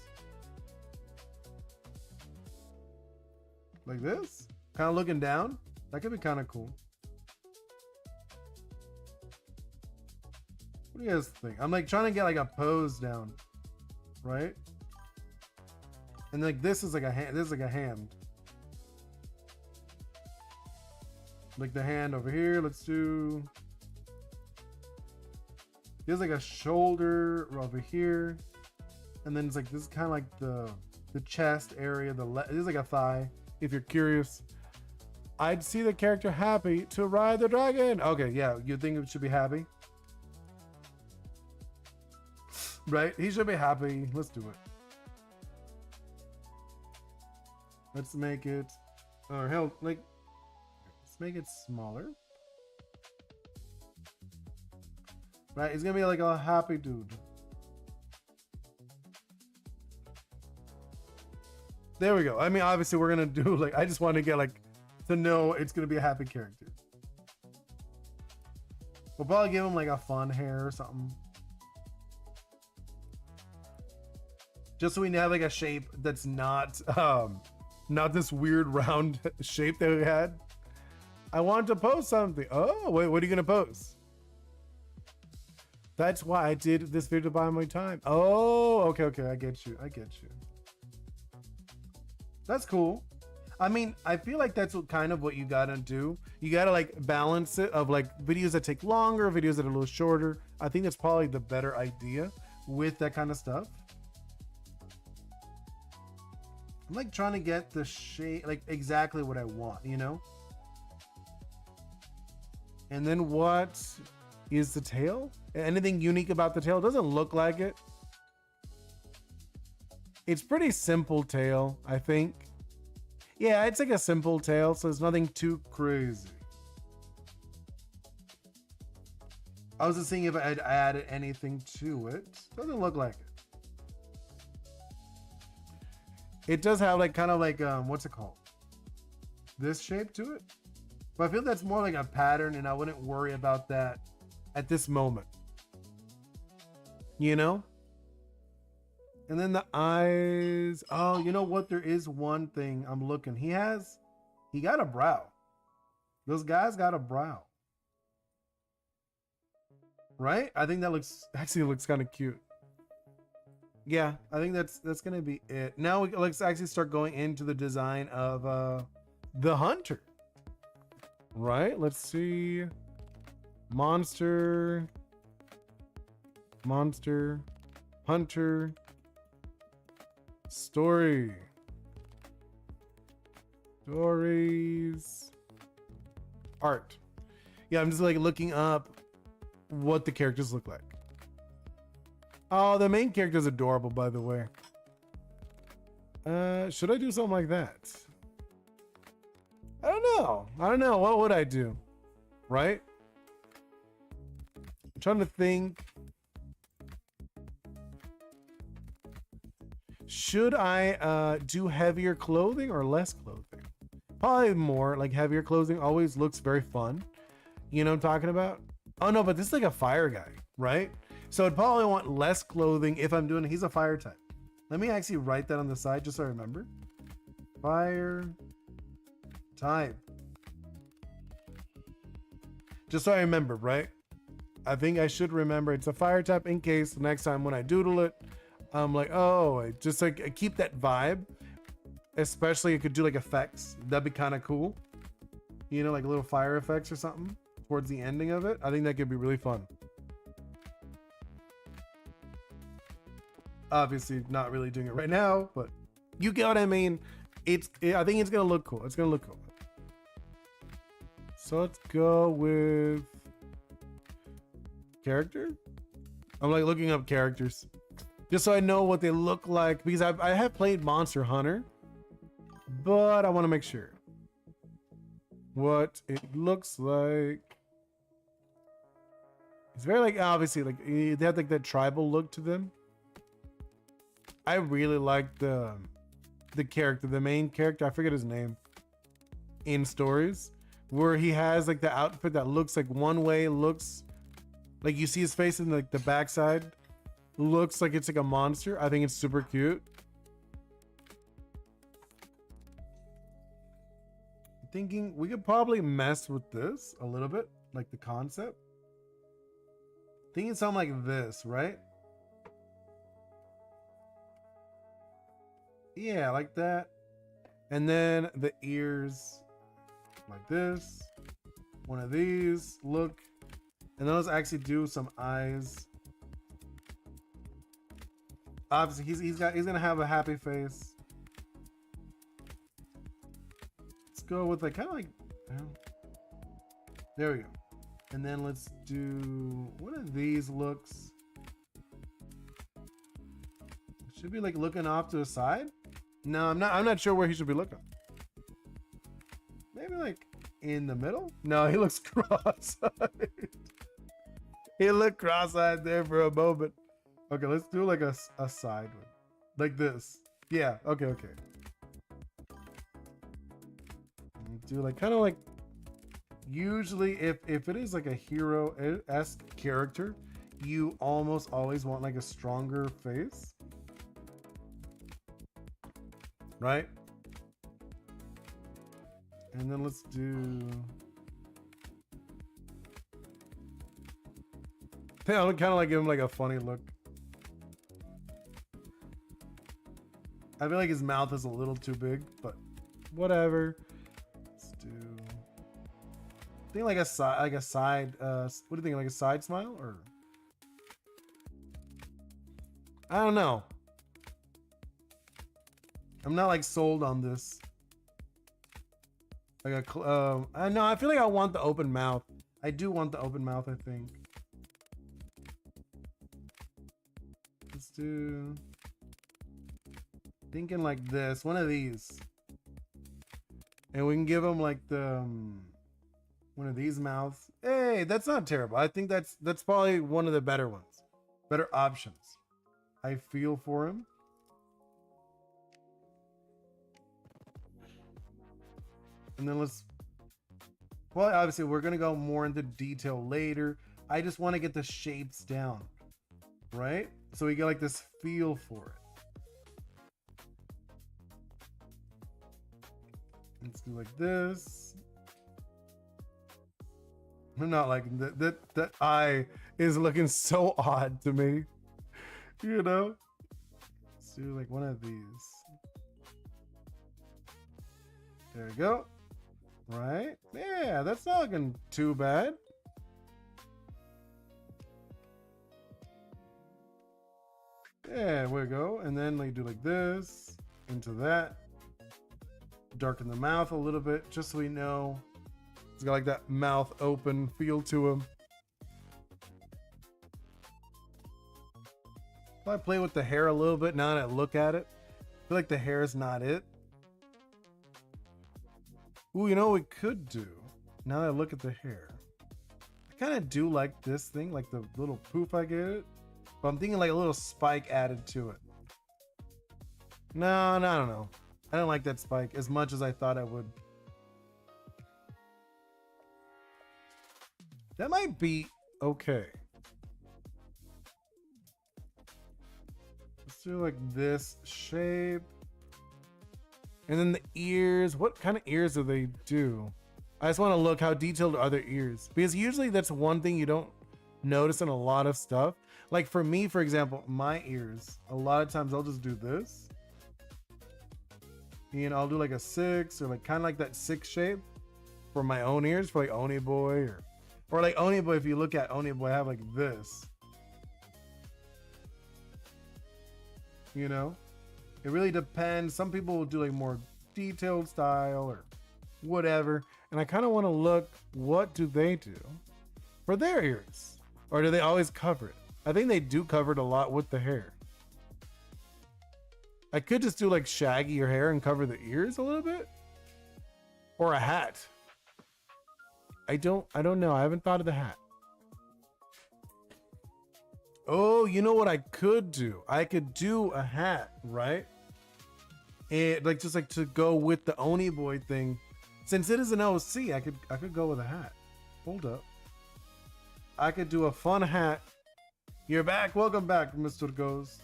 Like this? Kind of looking down? That could be kind of cool. What do you guys think? I'm like trying to get like a pose down, right? And like this is like a hand. This is like a hand. Like the hand over here. Let's do. There's like a shoulder over here, and then it's like this is kind of like the chest area. This is like a thigh. If you're curious, I'd see the character happy to ride the dragon. Okay, yeah, you think it should be happy, right? He should be happy. Let's do it. Let's make it, or hell, like, let's make it smaller. Right, he's gonna be like a happy dude. There we go. I mean, obviously we're gonna do like, I just want to get like to know it's gonna be a happy character. We'll probably give him like a fun hair or something, just so we have like a shape that's not this weird round shape that we had. I wanted to post something. Oh wait, what are you gonna post? That's why I did this video to buy my time. Oh, okay, I get you. That's cool. I mean, I feel like that's kind of what you gotta do. You gotta like balance it of like videos that take longer, videos that are a little shorter. I think that's probably the better idea with that kind of stuff. I'm like trying to get the shape, like exactly what I want, you know? And then what is the tail? Anything unique about the tail? It doesn't look like it. It's pretty simple tail, I think. Yeah, it's like a simple tail, so there's nothing too crazy. I was just seeing if I'd added anything to it. Doesn't look like it. It does have like kind of like what's it called? This shape to it. But I feel that's more like a pattern, and I wouldn't worry about that at this moment. You know? And then the eyes. Oh, you know what? There is one thing I'm looking. He got a brow. Those guys got a brow. Right? I think that looks kind of cute. Yeah, I think that's gonna be it. Now let's actually start going into the design of the hunter. Right? Let's see. Monster, hunter, stories, art. Yeah, I'm just like looking up what the characters look like. Oh, the main character is adorable, by the way. Should I do something like that? I don't know. What would I do? Right? I'm trying to think. Should I do heavier clothing or less clothing? Probably more. Like heavier clothing always looks very fun. You know what I'm talking about? Oh no, but this is like a fire guy, right? So I'd probably want less clothing if I'm doing, he's a fire type. Let me actually write that on the side just so I remember. Fire type. Just so I remember, right? I think I should remember it's a fire type in case the next time when I doodle it, I'm like, oh, I just like I keep that vibe. Especially I could do like effects. That'd be kind of cool. You know, like little fire effects or something towards the ending of it. I think that could be really fun. Obviously not really doing it right now, but you get what I mean. I think it's gonna look cool. It's gonna look cool. So let's go with character. I'm like looking up characters just so I know what they look like, because I have played Monster Hunter, but I want to make sure what it looks like. It's very like, obviously like they have like that tribal look to them. I really like the character, the main character, I forget his name, in stories, where he has like the outfit that looks like one way, looks like you see his face in like the backside, looks like it's like a monster. I think it's super cute. I'm thinking we could probably mess with this a little bit, like the concept. Thinking something like this, right? Yeah, like that. And then the ears like this. One of these, look. And then let's actually do some eyes. Obviously, he's gonna have a happy face. Let's go with like kind of like, there we go. And then let's do one of these looks. Should be like looking off to the side. No, I'm not sure where he should be looking. Maybe like in the middle. No, he looks cross-eyed. He looked cross-eyed there for a moment. Okay, let's do like a side one, like this. Yeah. Okay. Do like kind of like. Usually, if it is like a hero-esque character, you almost always want like a stronger face. Right? And then let's do... I would kind of like give him like a funny look. I feel like his mouth is a little too big, but whatever. Let's do... I think like a side, what do you think, like a side smile, or? I don't know. I'm not like sold on this. Like a, no, I feel like I want the open mouth. I do want the open mouth, I think. Let's do, thinking like this, one of these. And we can give him like the, one of these mouths. Hey, that's not terrible. I think that's probably one of the better ones. Better options. I feel for him. And then let's... Well, obviously, we're going to go more into detail later. I just want to get the shapes down. Right? So we get like this feel for it. Let's do like this. I'm not liking that eye is looking so odd to me. You know? Let's do like one of these. There we go. Right? Yeah, that's not looking too bad. There we go. And then like do like this into that. Darken the mouth a little bit just so we know. It's got like that mouth open feel to him. If I play with the hair a little bit now that I look at it, I feel like the hair is not it. Ooh, you know what we could do? Now that I look at the hair, I kind of do like this thing, like the little poof I get it. But I'm thinking like a little spike added to it. No, I don't know. I don't like that spike as much as I thought I would. That might be okay. Let's do like this shape. And then the ears, what kind of ears do they do? I just want to look how detailed are their ears. Because usually that's one thing you don't notice in a lot of stuff. Like for me, for example, my ears, a lot of times I'll just do this. And I'll do like a 6 or like kind of like that 6 shape for my own ears, for like Oni Boi or like Oni Boi. If you look at Oni Boi, I have like this. You know? It really depends. Some people will do like more detailed style or whatever. And I kind of want to look, what do they do for their ears? Or do they always cover it? I think they do cover it a lot with the hair. I could just do like shaggy your hair and cover the ears a little bit. Or a hat. I don't know. I haven't thought of the hat. Oh, you know what I could do? I could do a hat, right? And like just like to go with the Oni Boi thing. Since it is an OC, I could go with a hat. Hold up. I could do a fun hat. You're back. Welcome back, Mr. Ghost.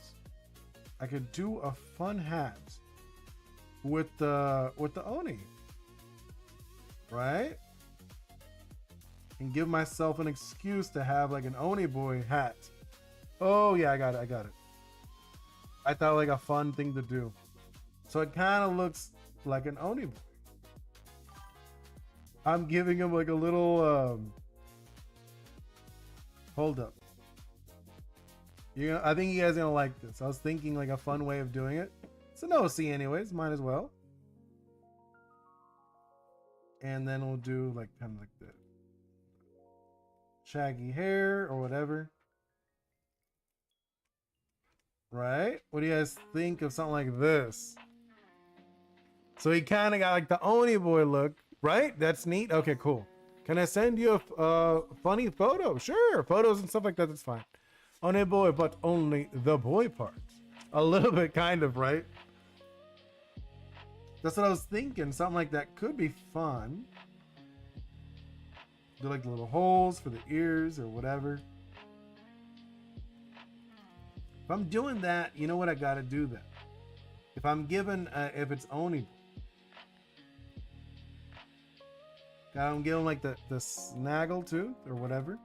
I could do a fun hat with the Oni. Right? and give myself an excuse to have like an Oni Boi hat. Oh yeah, I got it. I thought like a fun thing to do. So it kind of looks like an Oni Boi. I'm giving him like a little hold up. I think you guys are gonna like this. I was thinking like a fun way of doing it. It's an OC anyways, might as well. And then we'll do like kind of like the shaggy hair or whatever. Right? What do you guys think of something like this? So he kind of got like the Oni Boi look, right? That's neat. Okay, cool. Can I send you a funny photo? Sure, photos and stuff like that. That's fine. Oni Boi, but only the boy part. A little bit, kind of, right? That's what I was thinking. Something like that could be fun. Do like the little holes for the ears or whatever. If I'm doing that, you know what I gotta do then? If I'm given, if it's Oni, gotta give him like the snaggle tooth or whatever.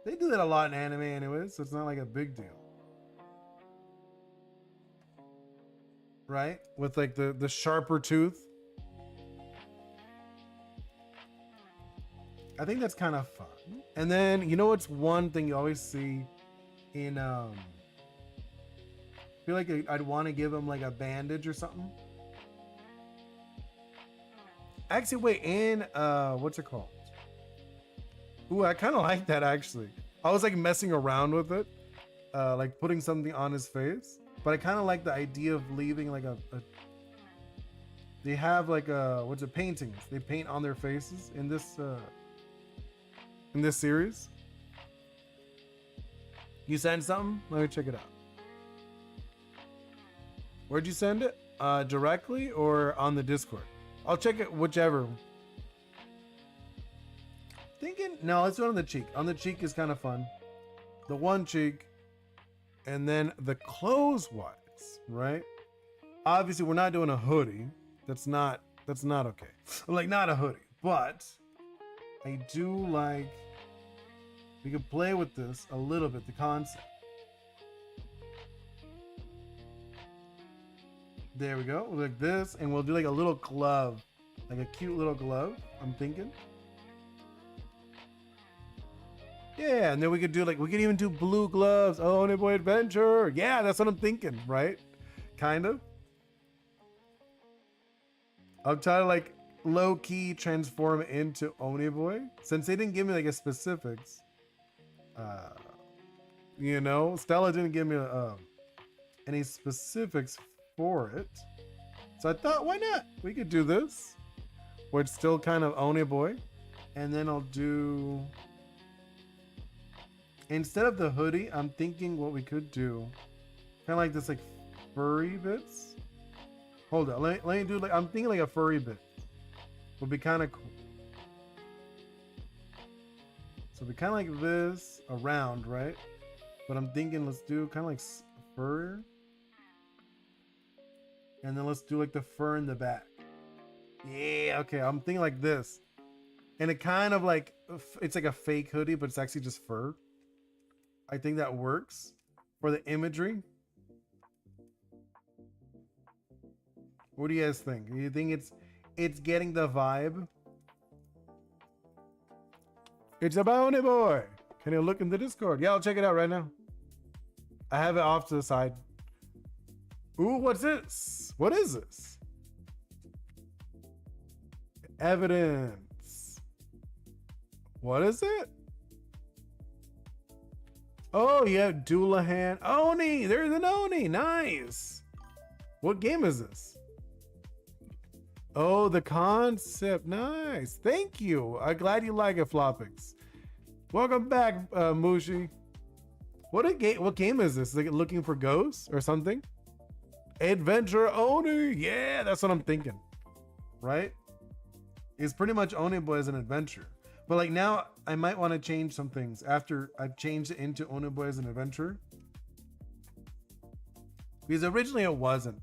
They do that a lot in anime anyways, so it's not like a big deal. Right? With like the sharper tooth. I think that's kind of fun. And then, you know what's one thing you always see in, I feel like I'd want to give him like a bandage or something. Actually, wait, in, what's it called? Ooh, I kind of like that actually. I was like messing around with it, like putting something on his face. But I kind of like the idea of leaving like a they have like what's it, paintings. They paint on their faces in this series. You send something? Let me check it out. Where'd you send it? Directly or on the Discord? I'll check it, whichever. Thinking, no, let's do it on the cheek. On the cheek is kind of fun. The one cheek. And then the clothes wise, right? Obviously, we're not doing a hoodie. That's not okay. Like, not a hoodie. But I do like, we could play with this a little bit, the concept. There we go. Like this, and we'll do like a little glove. Like a cute little glove, I'm thinking. Yeah, and then we could do like, we could even do blue gloves. Oh, Oni Boi Adventure. Yeah, that's what I'm thinking, right? Kind of. I'm trying to like low-key transform it into Oni Boi. Since they didn't give me like a specifics. You know, Stella didn't give me any specifics for it. So I thought, why not? We could do this. Where it's still kind of Oni Boi. And then I'll do... Instead of the hoodie, I'm thinking what we could do, kind of like this, like furry bits. Hold on, let me do like, I'm thinking like a furry bit would be kind of cool. So it'd be kind of like this around, right? But I'm thinking let's do kind of like fur, and then let's do like the fur in the back. Yeah, okay, I'm thinking like this, and it kind of like, it's like a fake hoodie, but it's actually just fur. I think that works for the imagery. What do you guys think? Do you think it's getting the vibe? It's about Oni Boi. Can you look in the Discord? Yeah, I'll check it out right now. I have it off to the side. Ooh, what's this? What is this? Evidence. What is it? Oh, yeah, Doulahan. Oni! There's an Oni! Nice! What game is this? Oh, the concept. Nice. Thank you. I'm glad you like it, Floppix. Welcome back, Mushi. What game is this? Is it looking for ghosts or something? Adventure Oni! Yeah, that's what I'm thinking. Right? It's pretty much Oni Boi as an adventure. But like now, I might want to change some things after I've changed it into Oni Boi as an adventure. Because originally it wasn't.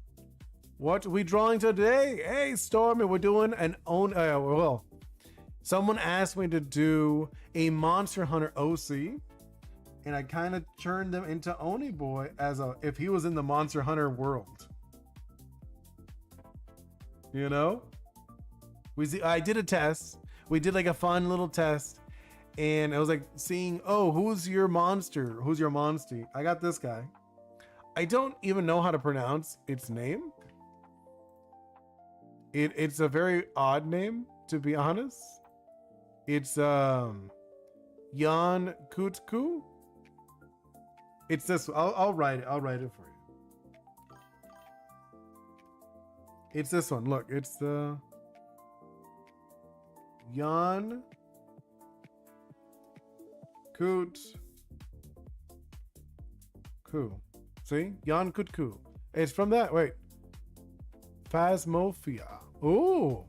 What are we drawing today? Hey, Stormy, we're doing an well, Someone asked me to do a Monster Hunter OC, and I kind of turned them into Oni Boi as if he was in the Monster Hunter world. You know? I did a test. We did like a fun little test, and I was like seeing, oh, who's your monster? Who's your monstie? I got this guy. I don't even know how to pronounce its name. It's a very odd name, to be honest. It's Jan Kutku. It's this. I'll write it. I'll write it for you. It's this one. Look, it's the Jan Kutku. See? Jan Kutku. It's from that. Wait. Phasmophobia. Oh.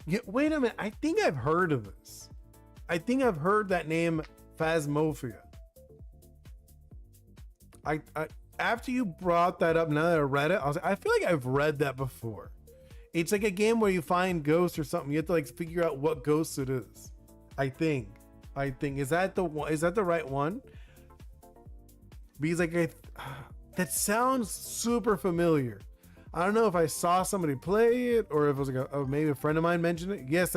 Yeah, wait a minute. I think I've heard of this. I think I've heard that name, Phasmophobia. I after you brought that up, now that I read it, I was like, I feel like I've read that before. It's like a game where you find ghosts or something. You have to like figure out what ghost it is. I think. Is that the one? Is that the right one? Because like that sounds super familiar. I don't know if I saw somebody play it or if it was like maybe a friend of mine mentioned it. Yes,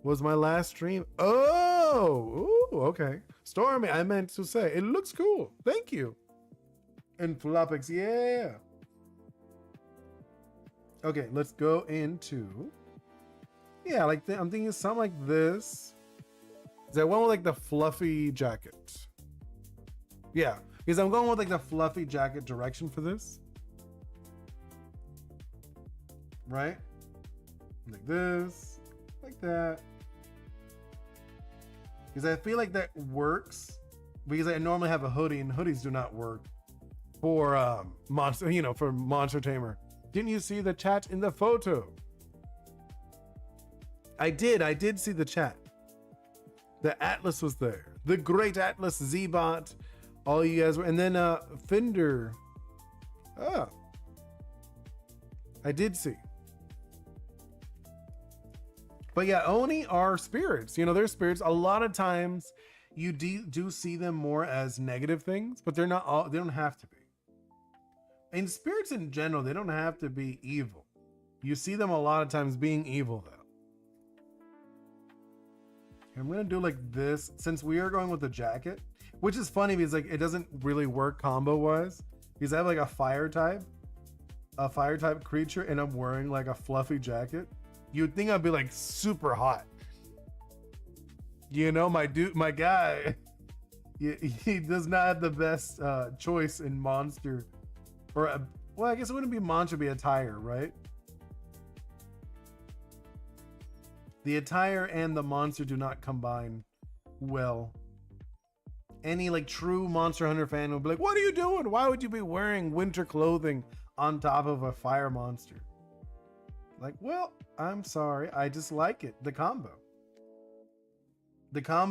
was my last stream. Oh, ooh, okay. Stormy, I meant to say it looks cool. Thank you. And Flopix, yeah. Okay, let's go into. Yeah, like I'm thinking something like this. Is that one with like the fluffy jacket? Yeah, because I'm going with like the fluffy jacket direction for this. Right? Like this, like that. Because I feel like that works. Because I normally have a hoodie, and hoodies do not work for monster, for Monster Tamer. Didn't you see the chat in the photo? I did see the chat. The Atlas was there. The great Atlas, Z-Bot, all you guys were, and then Fender. Oh. I did see. But yeah, Oni are spirits. They're spirits. A lot of times you do see them more as negative things, but they're not all, they don't have to be. And spirits in general, they don't have to be evil. You see them a lot of times being evil though. I'm gonna do like this, since we are going with the jacket, which is funny because like it doesn't really work combo wise, because I have like a fire type creature, and I'm wearing like a fluffy jacket. You'd think I'd be like super hot. My guy, he does not have the best choice in monster, well, I guess it wouldn't be monster, it'd be attire, right? The attire and the monster do not combine well. Any like true Monster Hunter fan will be like, what are you doing? Why would you be wearing winter clothing on top of a fire monster? Like, well, I'm sorry. I just like it. The combo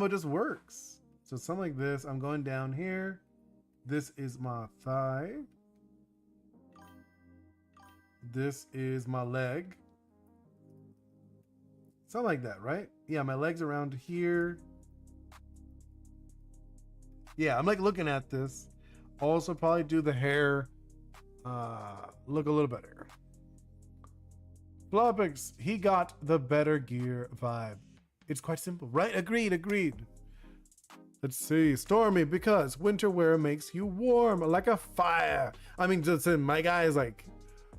just works. So something like this. I'm going down here. This is my thigh. This is my leg. Something like that, right? Yeah, my leg's around here. Yeah, I'm like looking at this. Also probably do the hair look a little better. Flopix, he got the better gear vibe. It's quite simple, right? Agreed. Let's see. Stormy, because winter wear makes you warm like a fire. I mean, just my guy is like,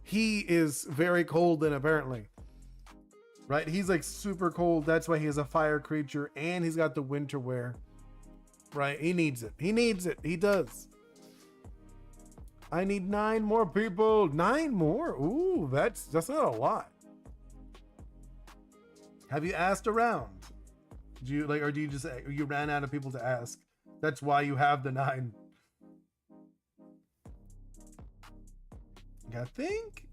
he is very cold then apparently. Right? He's like super cold. That's why he is a fire creature, and he's got the winter wear. Right? He needs it. He does. I need 9 more people. 9 more? Ooh, that's not a lot. Have you asked around? Do you just you ran out of people to ask? That's why you have the 9. I think.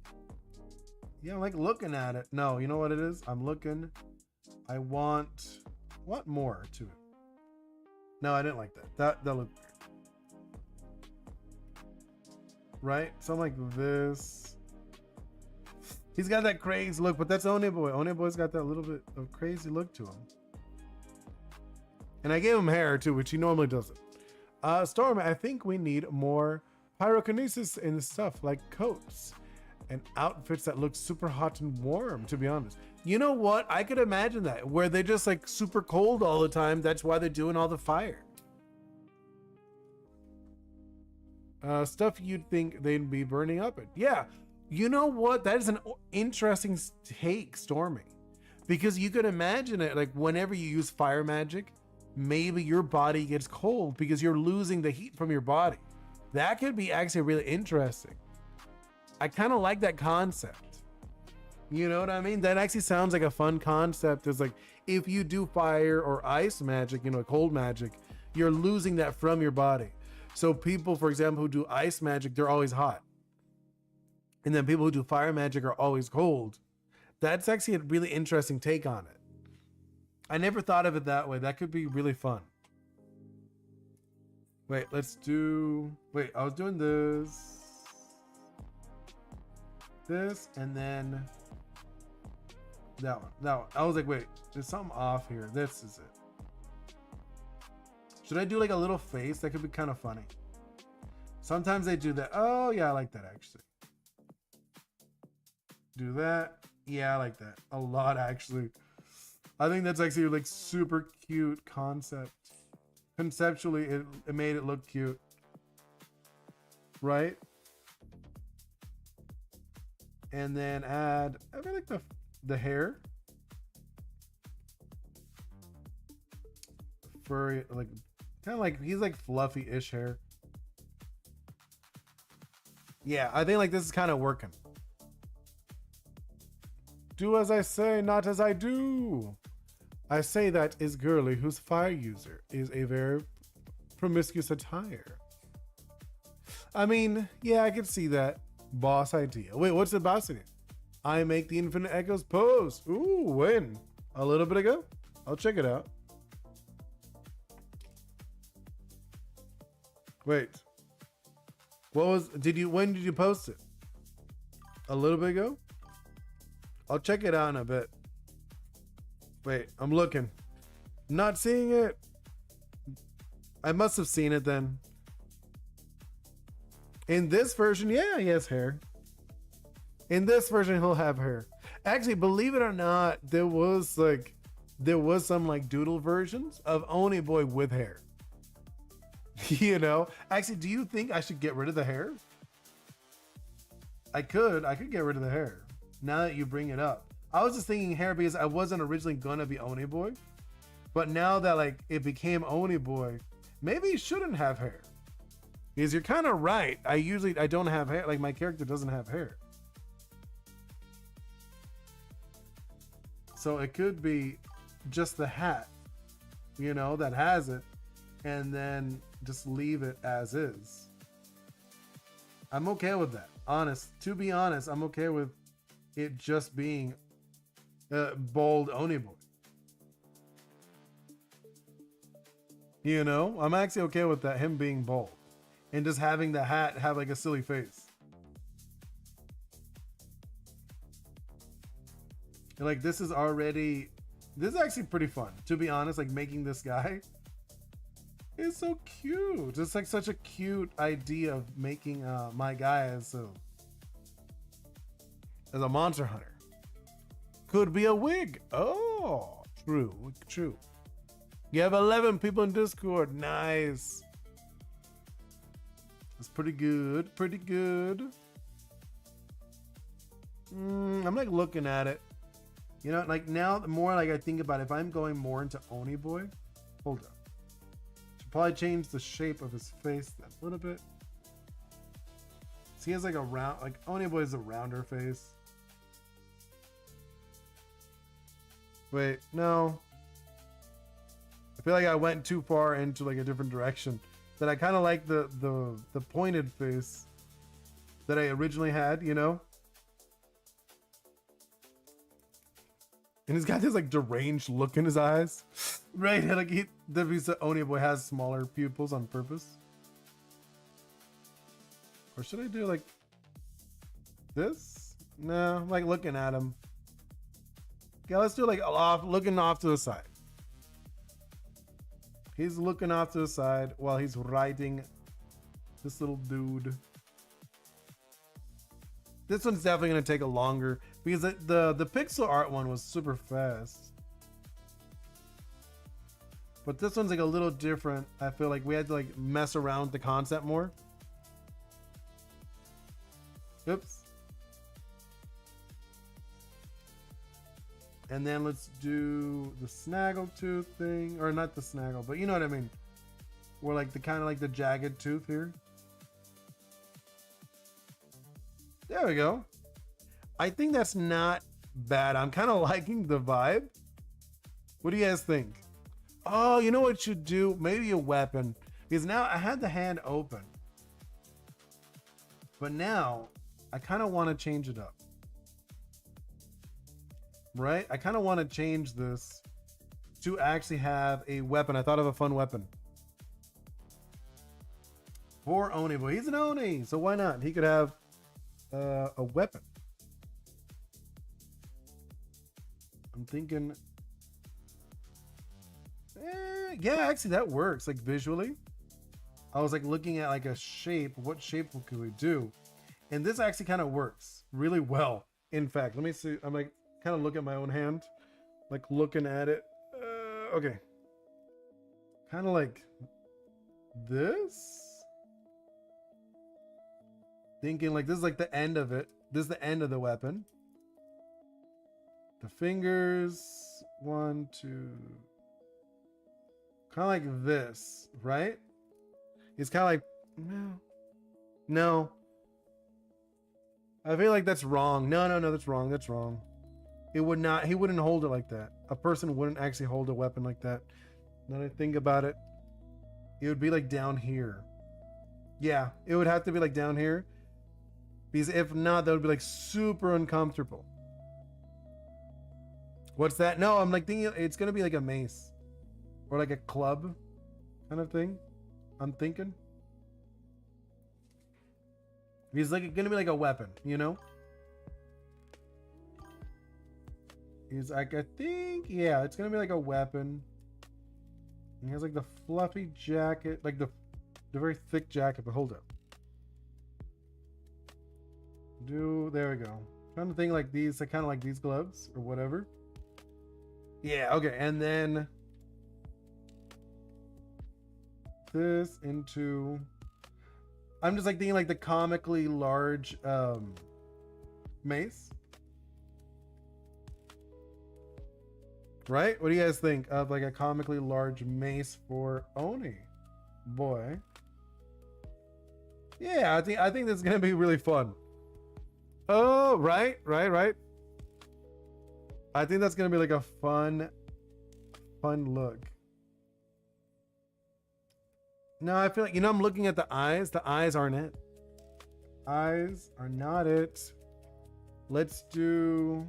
Yeah, I'm like looking at it. No, you know what it is? I'm looking. I want more to it. No, I didn't like that. That looked weird. Right? Something like this. He's got that crazy look, but that's Oni Boi. Oni Boi's got that little bit of crazy look to him. And I gave him hair too, which he normally doesn't. Storm, I think we need more pyrokinesis and stuff like coats and outfits that look super hot and warm, to be honest. You know what? I could imagine that, where they're just like super cold all the time. That's why they're doing all the fire. Stuff you'd think they'd be burning up it. Yeah. You know what? That is an interesting take, Stormy. Because you could imagine it, like whenever you use fire magic, maybe your body gets cold because you're losing the heat from your body. That could be actually really interesting. I kind of like that concept. You know what I mean? That actually sounds like a fun concept. It's like, if you do fire or ice magic, you know, cold magic, you're losing that from your body. So people, for example, who do ice magic, they're always hot. And then people who do fire magic are always cold. That's actually a really interesting take on it. I never thought of it that way. That could be really fun. Wait, I was doing this, and then that one. I was like, wait, there's something off here. This is it. Should I do like a little face? That could be kind of funny. Sometimes they do that. Oh yeah, I like that actually. Do that. Yeah, I like that a lot actually. I think that's actually like super cute concept. Conceptually, it made it look cute. Right? And then add, I feel like the hair. Furry, like, kind of like, he's like fluffy-ish hair. Yeah, I think like this is kind of working. Do as I say, not as I do. I say that is girly whose fire user is a very promiscuous attire. I mean, yeah, I can see that. Boss idea. Wait, what's the boss idea? I make the infinite echoes pose. Ooh, when? A little bit ago? I'll check it out. Wait. When did you post it? A little bit ago? I'll check it out in a bit. Wait, I'm looking. Not seeing it. I must have seen it then. In this version, yeah, he has hair. In this version, he'll have hair. Actually, believe it or not, there was some like doodle versions of Oni Boi with hair. You know? Actually, do you think I should get rid of the hair? I could get rid of the hair. Now that you bring it up. I was just thinking hair because I wasn't originally gonna be Oni Boi. But now that like it became Oni Boi, maybe he shouldn't have hair. Because you're kind of right. I don't have hair. Like my character doesn't have hair. So it could be just the hat, you know, that has it, and then just leave it as is. I'm okay with that. To be honest, I'm okay with it just being bald Oni Boi. You know, I'm actually okay with that, him being bald. And just having the hat have like a silly face. And like this is actually pretty fun. To be honest, like making this guy is so cute. It's like such a cute idea of making my guy as a monster hunter. Could be a wig. Oh, true. You have 11 people in Discord. Nice. That's pretty good. I'm like looking at it. You know, like now the more like I think about it, if I'm going more into Oni Boi, hold up. Should probably change the shape of his face then a little bit. So he has like a round, like Oni Boi is a rounder face. Wait, no. I feel like I went too far into like a different direction. That I kind of like the pointed face that I originally had, you know? And he's got this like deranged look in his eyes. Right, like the Oni Boi has smaller pupils on purpose. Or should I do like this? No, I'm like looking at him. Okay, let's do like looking off to the side. He's looking off to the side while he's riding this little dude. This one's definitely gonna take a longer because the pixel art one was super fast. But this one's like a little different. I feel like we had to like mess around with the concept more. Oops. And then let's do the snaggletooth thing, or not the snaggle, but you know what I mean. Or like the kind of like the jagged tooth here. There we go. I think that's not bad. I'm kind of liking the vibe. What do you guys think? Oh, you know what you should do? Maybe a weapon. Because now I had the hand open. But now I kind of want to change it up. Right? I kind of want to change this to actually have a weapon. I thought of a fun weapon. For Oni Boi. He's an Oni, so why not? He could have a weapon. I'm thinking... yeah, actually that works, like visually. I was like looking at like a shape. What shape could we do? And this actually kind of works really well. In fact, let me see. I'm like kind of looking at my own hand, like looking at it. Okay, kind of like this. Thinking like this is like the end of it. This is the end of the weapon. The fingers, 1, 2. Kind of like this, right? He's kind of like, no. I feel like that's wrong. No, that's wrong. That's wrong. It would not, he wouldn't hold it like that. A person wouldn't actually hold a weapon like that. Now that I think about it, it would be like down here. Yeah, it would have to be like down here. Because if not, that would be like super uncomfortable. What's that? No, I'm like thinking it's going to be like a mace. Or like a club kind of thing. I'm thinking. He's like going to be like a weapon, you know? He's like, I think, yeah, it's going to be like a weapon. He has like the fluffy jacket, like the very thick jacket, but hold up. There we go. Trying to think like these, like kind of like these gloves or whatever. Yeah, okay, and then this into, I'm just like thinking like the comically large mace. Right? What do you guys think of like a comically large mace for Oni Boi? Yeah, I think this is gonna be really fun. Oh, right. I think that's gonna be like a fun look. No, I feel like, you know, I'm looking at the eyes. The eyes aren't it. Eyes are not it. Let's do...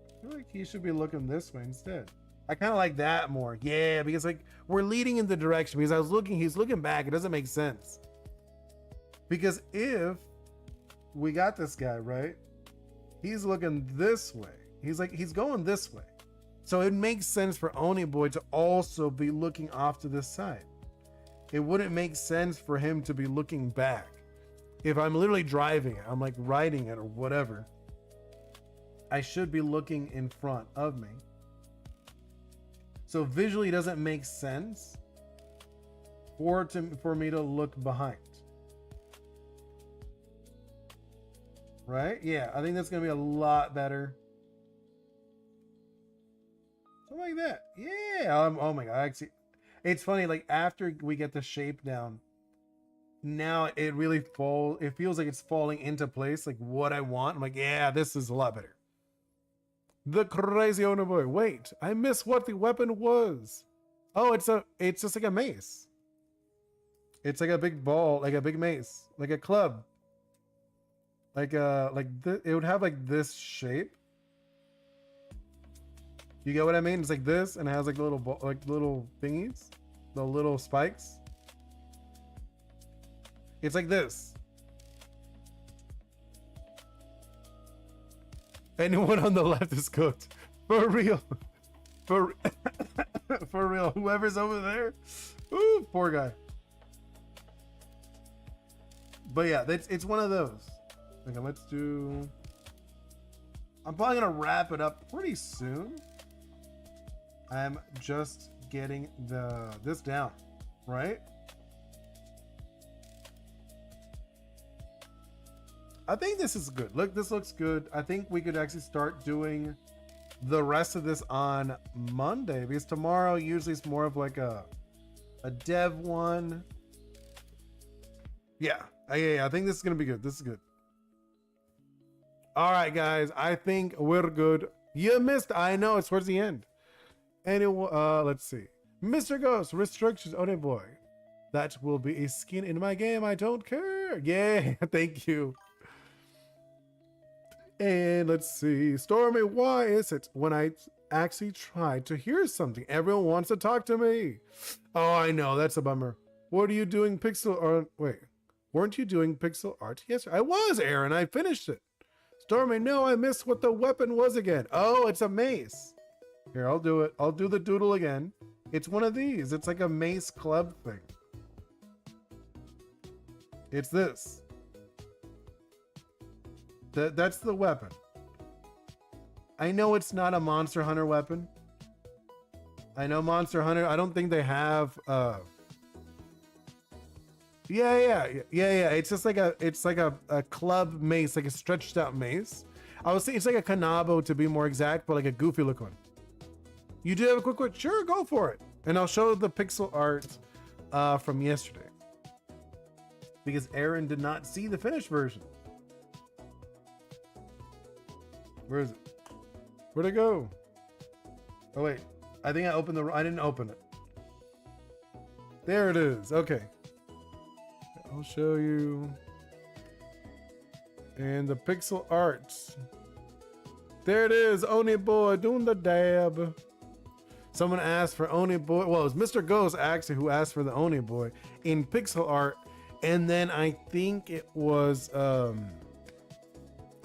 I feel like he should be looking this way instead. I kind of like that more. Yeah, because like we're leading in the direction. Because I was looking, he's looking back. It doesn't make sense. Because if we got this guy, right? He's looking this way. He's like, he's going this way. So it makes sense for Oni Boi to also be looking off to this side. It wouldn't make sense for him to be looking back. If I'm literally driving it, I'm like riding it or whatever, I should be looking in front of me. So visually it doesn't make sense for me to look behind. Right? Yeah, I think that's gonna be a lot better. Something like that. Yeah. Oh my god. Actually, it's funny. Like after we get the shape down, now it really it feels like it's falling into place. Like what I want. I'm like, yeah, this is a lot better. The crazy Oni Boi. Wait, I missed what the weapon was. Oh, it's just like a mace. It's like a big ball, like a big mace, like a club. Like it would have like this shape. You get what I mean? It's like this, and it has like little thingies, the little spikes. It's like this. Anyone on the left is cooked. For real. For, for real. Whoever's over there. Ooh, poor guy. But yeah, it's one of those. Okay, let's do... I'm probably gonna wrap it up pretty soon. I'm just getting this down, right? I think this is good. Look, this looks good. I think we could actually start doing the rest of this on Monday, because tomorrow usually is more of like a dev one. Yeah, I think this is gonna be good. This is good. All right, guys, I think we're good. You missed. I know it's towards the end. Anyway, let's see. Mr. Ghost restrictions. Oni Boi. That will be a skin in my game. I don't care. Yeah, thank you. And let's see. Stormy, why is it when I actually try to hear something, everyone wants to talk to me? Oh, I know. That's a bummer. What are you doing pixel art? Wait, weren't you doing pixel art? Yes, I was, Aaron. I finished it. Stormy, no, I missed what the weapon was again. Oh, it's a mace. Here, I'll do it. I'll do the doodle again. It's one of these. It's like a mace club thing. It's this. That's the weapon. I know it's not a Monster Hunter weapon. I know Monster Hunter, I don't think they have yeah. It's just like a club mace, like a stretched out mace. I was saying it's like a Kanabo to be more exact, but like a goofy look one. You do have a quick one? Sure, go for it. And I'll show the pixel art from yesterday, because Aaron did not see the finished version. Where is it? Where'd it go? Oh wait, I think I didn't open it. There it is. Okay, I'll show you. And the pixel art. There it is. Oni Boi doing the dab. Someone asked for Oni Boi. Well, it was Mr. Ghost actually who asked for the Oni Boi in pixel art. And then I think it was oh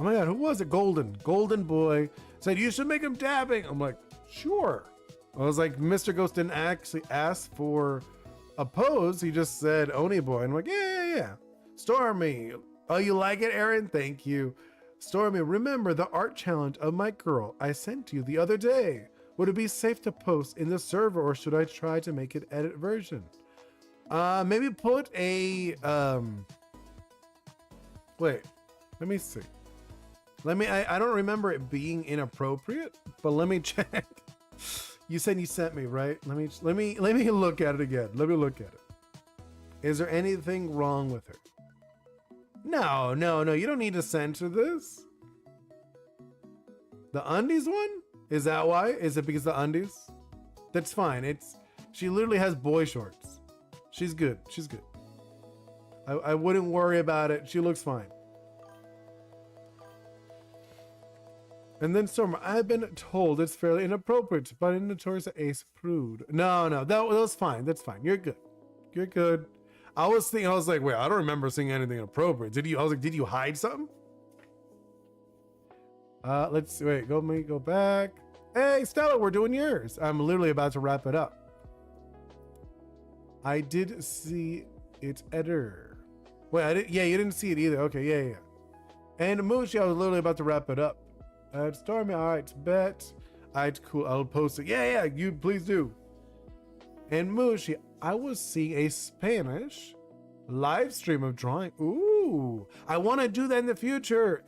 my god, who was it? Golden Boy said you should make him dabbing. I'm like, sure. I was like, Mr. Ghost didn't actually ask for a pose. He just said Oni Boi. I'm like, yeah. Stormy, oh, you like it, Aaron? Thank you. Stormy, remember the art challenge of my girl I sent you the other day. Would it be safe to post in the server, or should I try to make it edit version? Maybe put a wait, let me see. I don't remember it being inappropriate, but let me check. You said you sent me, right? Let me look at it again. Let me look at it. Is there anything wrong with it? No, you don't need to censor this. The undies one? Is that why? Is it because the undies? That's fine. She literally has boy shorts. She's good. I wouldn't worry about it. She looks fine. And then Storm, I've been told it's fairly inappropriate, but in notorious ace prude. No, that was fine. That's fine. You're good. I was like, wait, I don't remember seeing anything inappropriate. I was like, did you hide something? Let's see. Wait, go back. Hey, Stella, we're doing yours. I'm literally about to wrap it up. I did see its editor. Wait, you didn't see it either. Okay, yeah. And Mooshi, I was literally about to wrap it up. Stormy, all right, bet. All right, cool. I'll post it. Yeah, you please do. And Mooshi, I was seeing a Spanish live stream of drawing. Ooh, I want to do that in the future.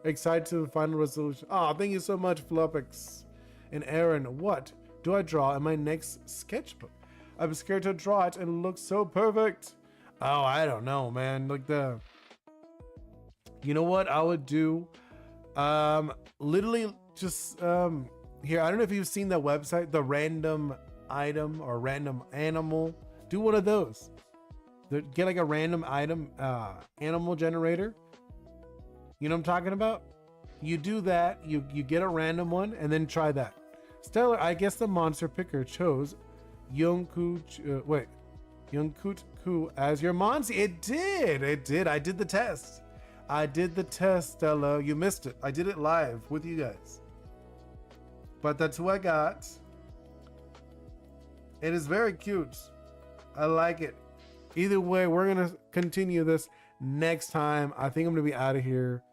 Excited to the final resolution. Oh, thank you so much, Flopix. And Aaron, what do I draw in my next sketchbook? I'm scared to draw it and it looks so perfect. Oh, I don't know, man. Like you know what I would do? Literally just here. I don't know if you've seen that website, the random item or random animal. Do one of those. Get like a random item animal generator. You know what I'm talking about? You do that, you get a random one, and then try that. Stellar, I guess the monster picker chose Yonkut Ku as your monster. It did. I did the test. I did the test, Stella. You missed it. I did it live with you guys. But that's who I got. It is very cute. I like it. Either way, we're going to continue this next time. I think I'm going to be out of here.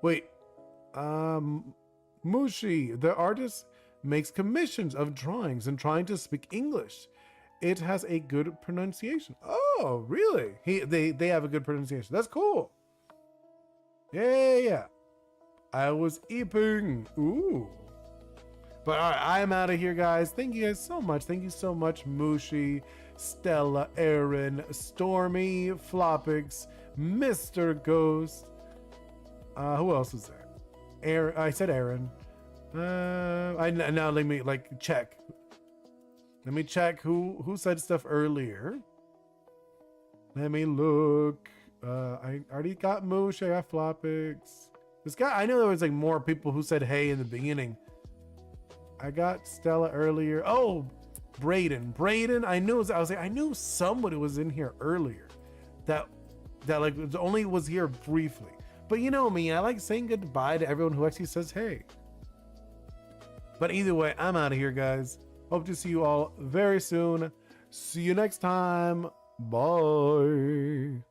Wait. Mushi, the artist, makes commissions of drawings and trying to speak English. It has a good pronunciation. Oh, really? They have a good pronunciation. That's cool. Yeah. I was eeping. Ooh. But all right, I'm out of here, guys. Thank you guys so much. Thank you so much, Mushi, Stella, Aaron, Stormy, Flopix, Mr. Ghost. Who else is there? Aaron. I said Aaron. Now let me check. Let me check who said stuff earlier. Let me look. I already got Moosh. I got Flopix. This guy, I know there was like more people who said hey in the beginning. I got Stella earlier. Oh, Braden. I knew somebody was in here earlier. That like only was here briefly. But you know me, I like saying goodbye to everyone who actually says hey. But either way, I'm out of here, guys. Hope to see you all very soon. See you next time. Bye.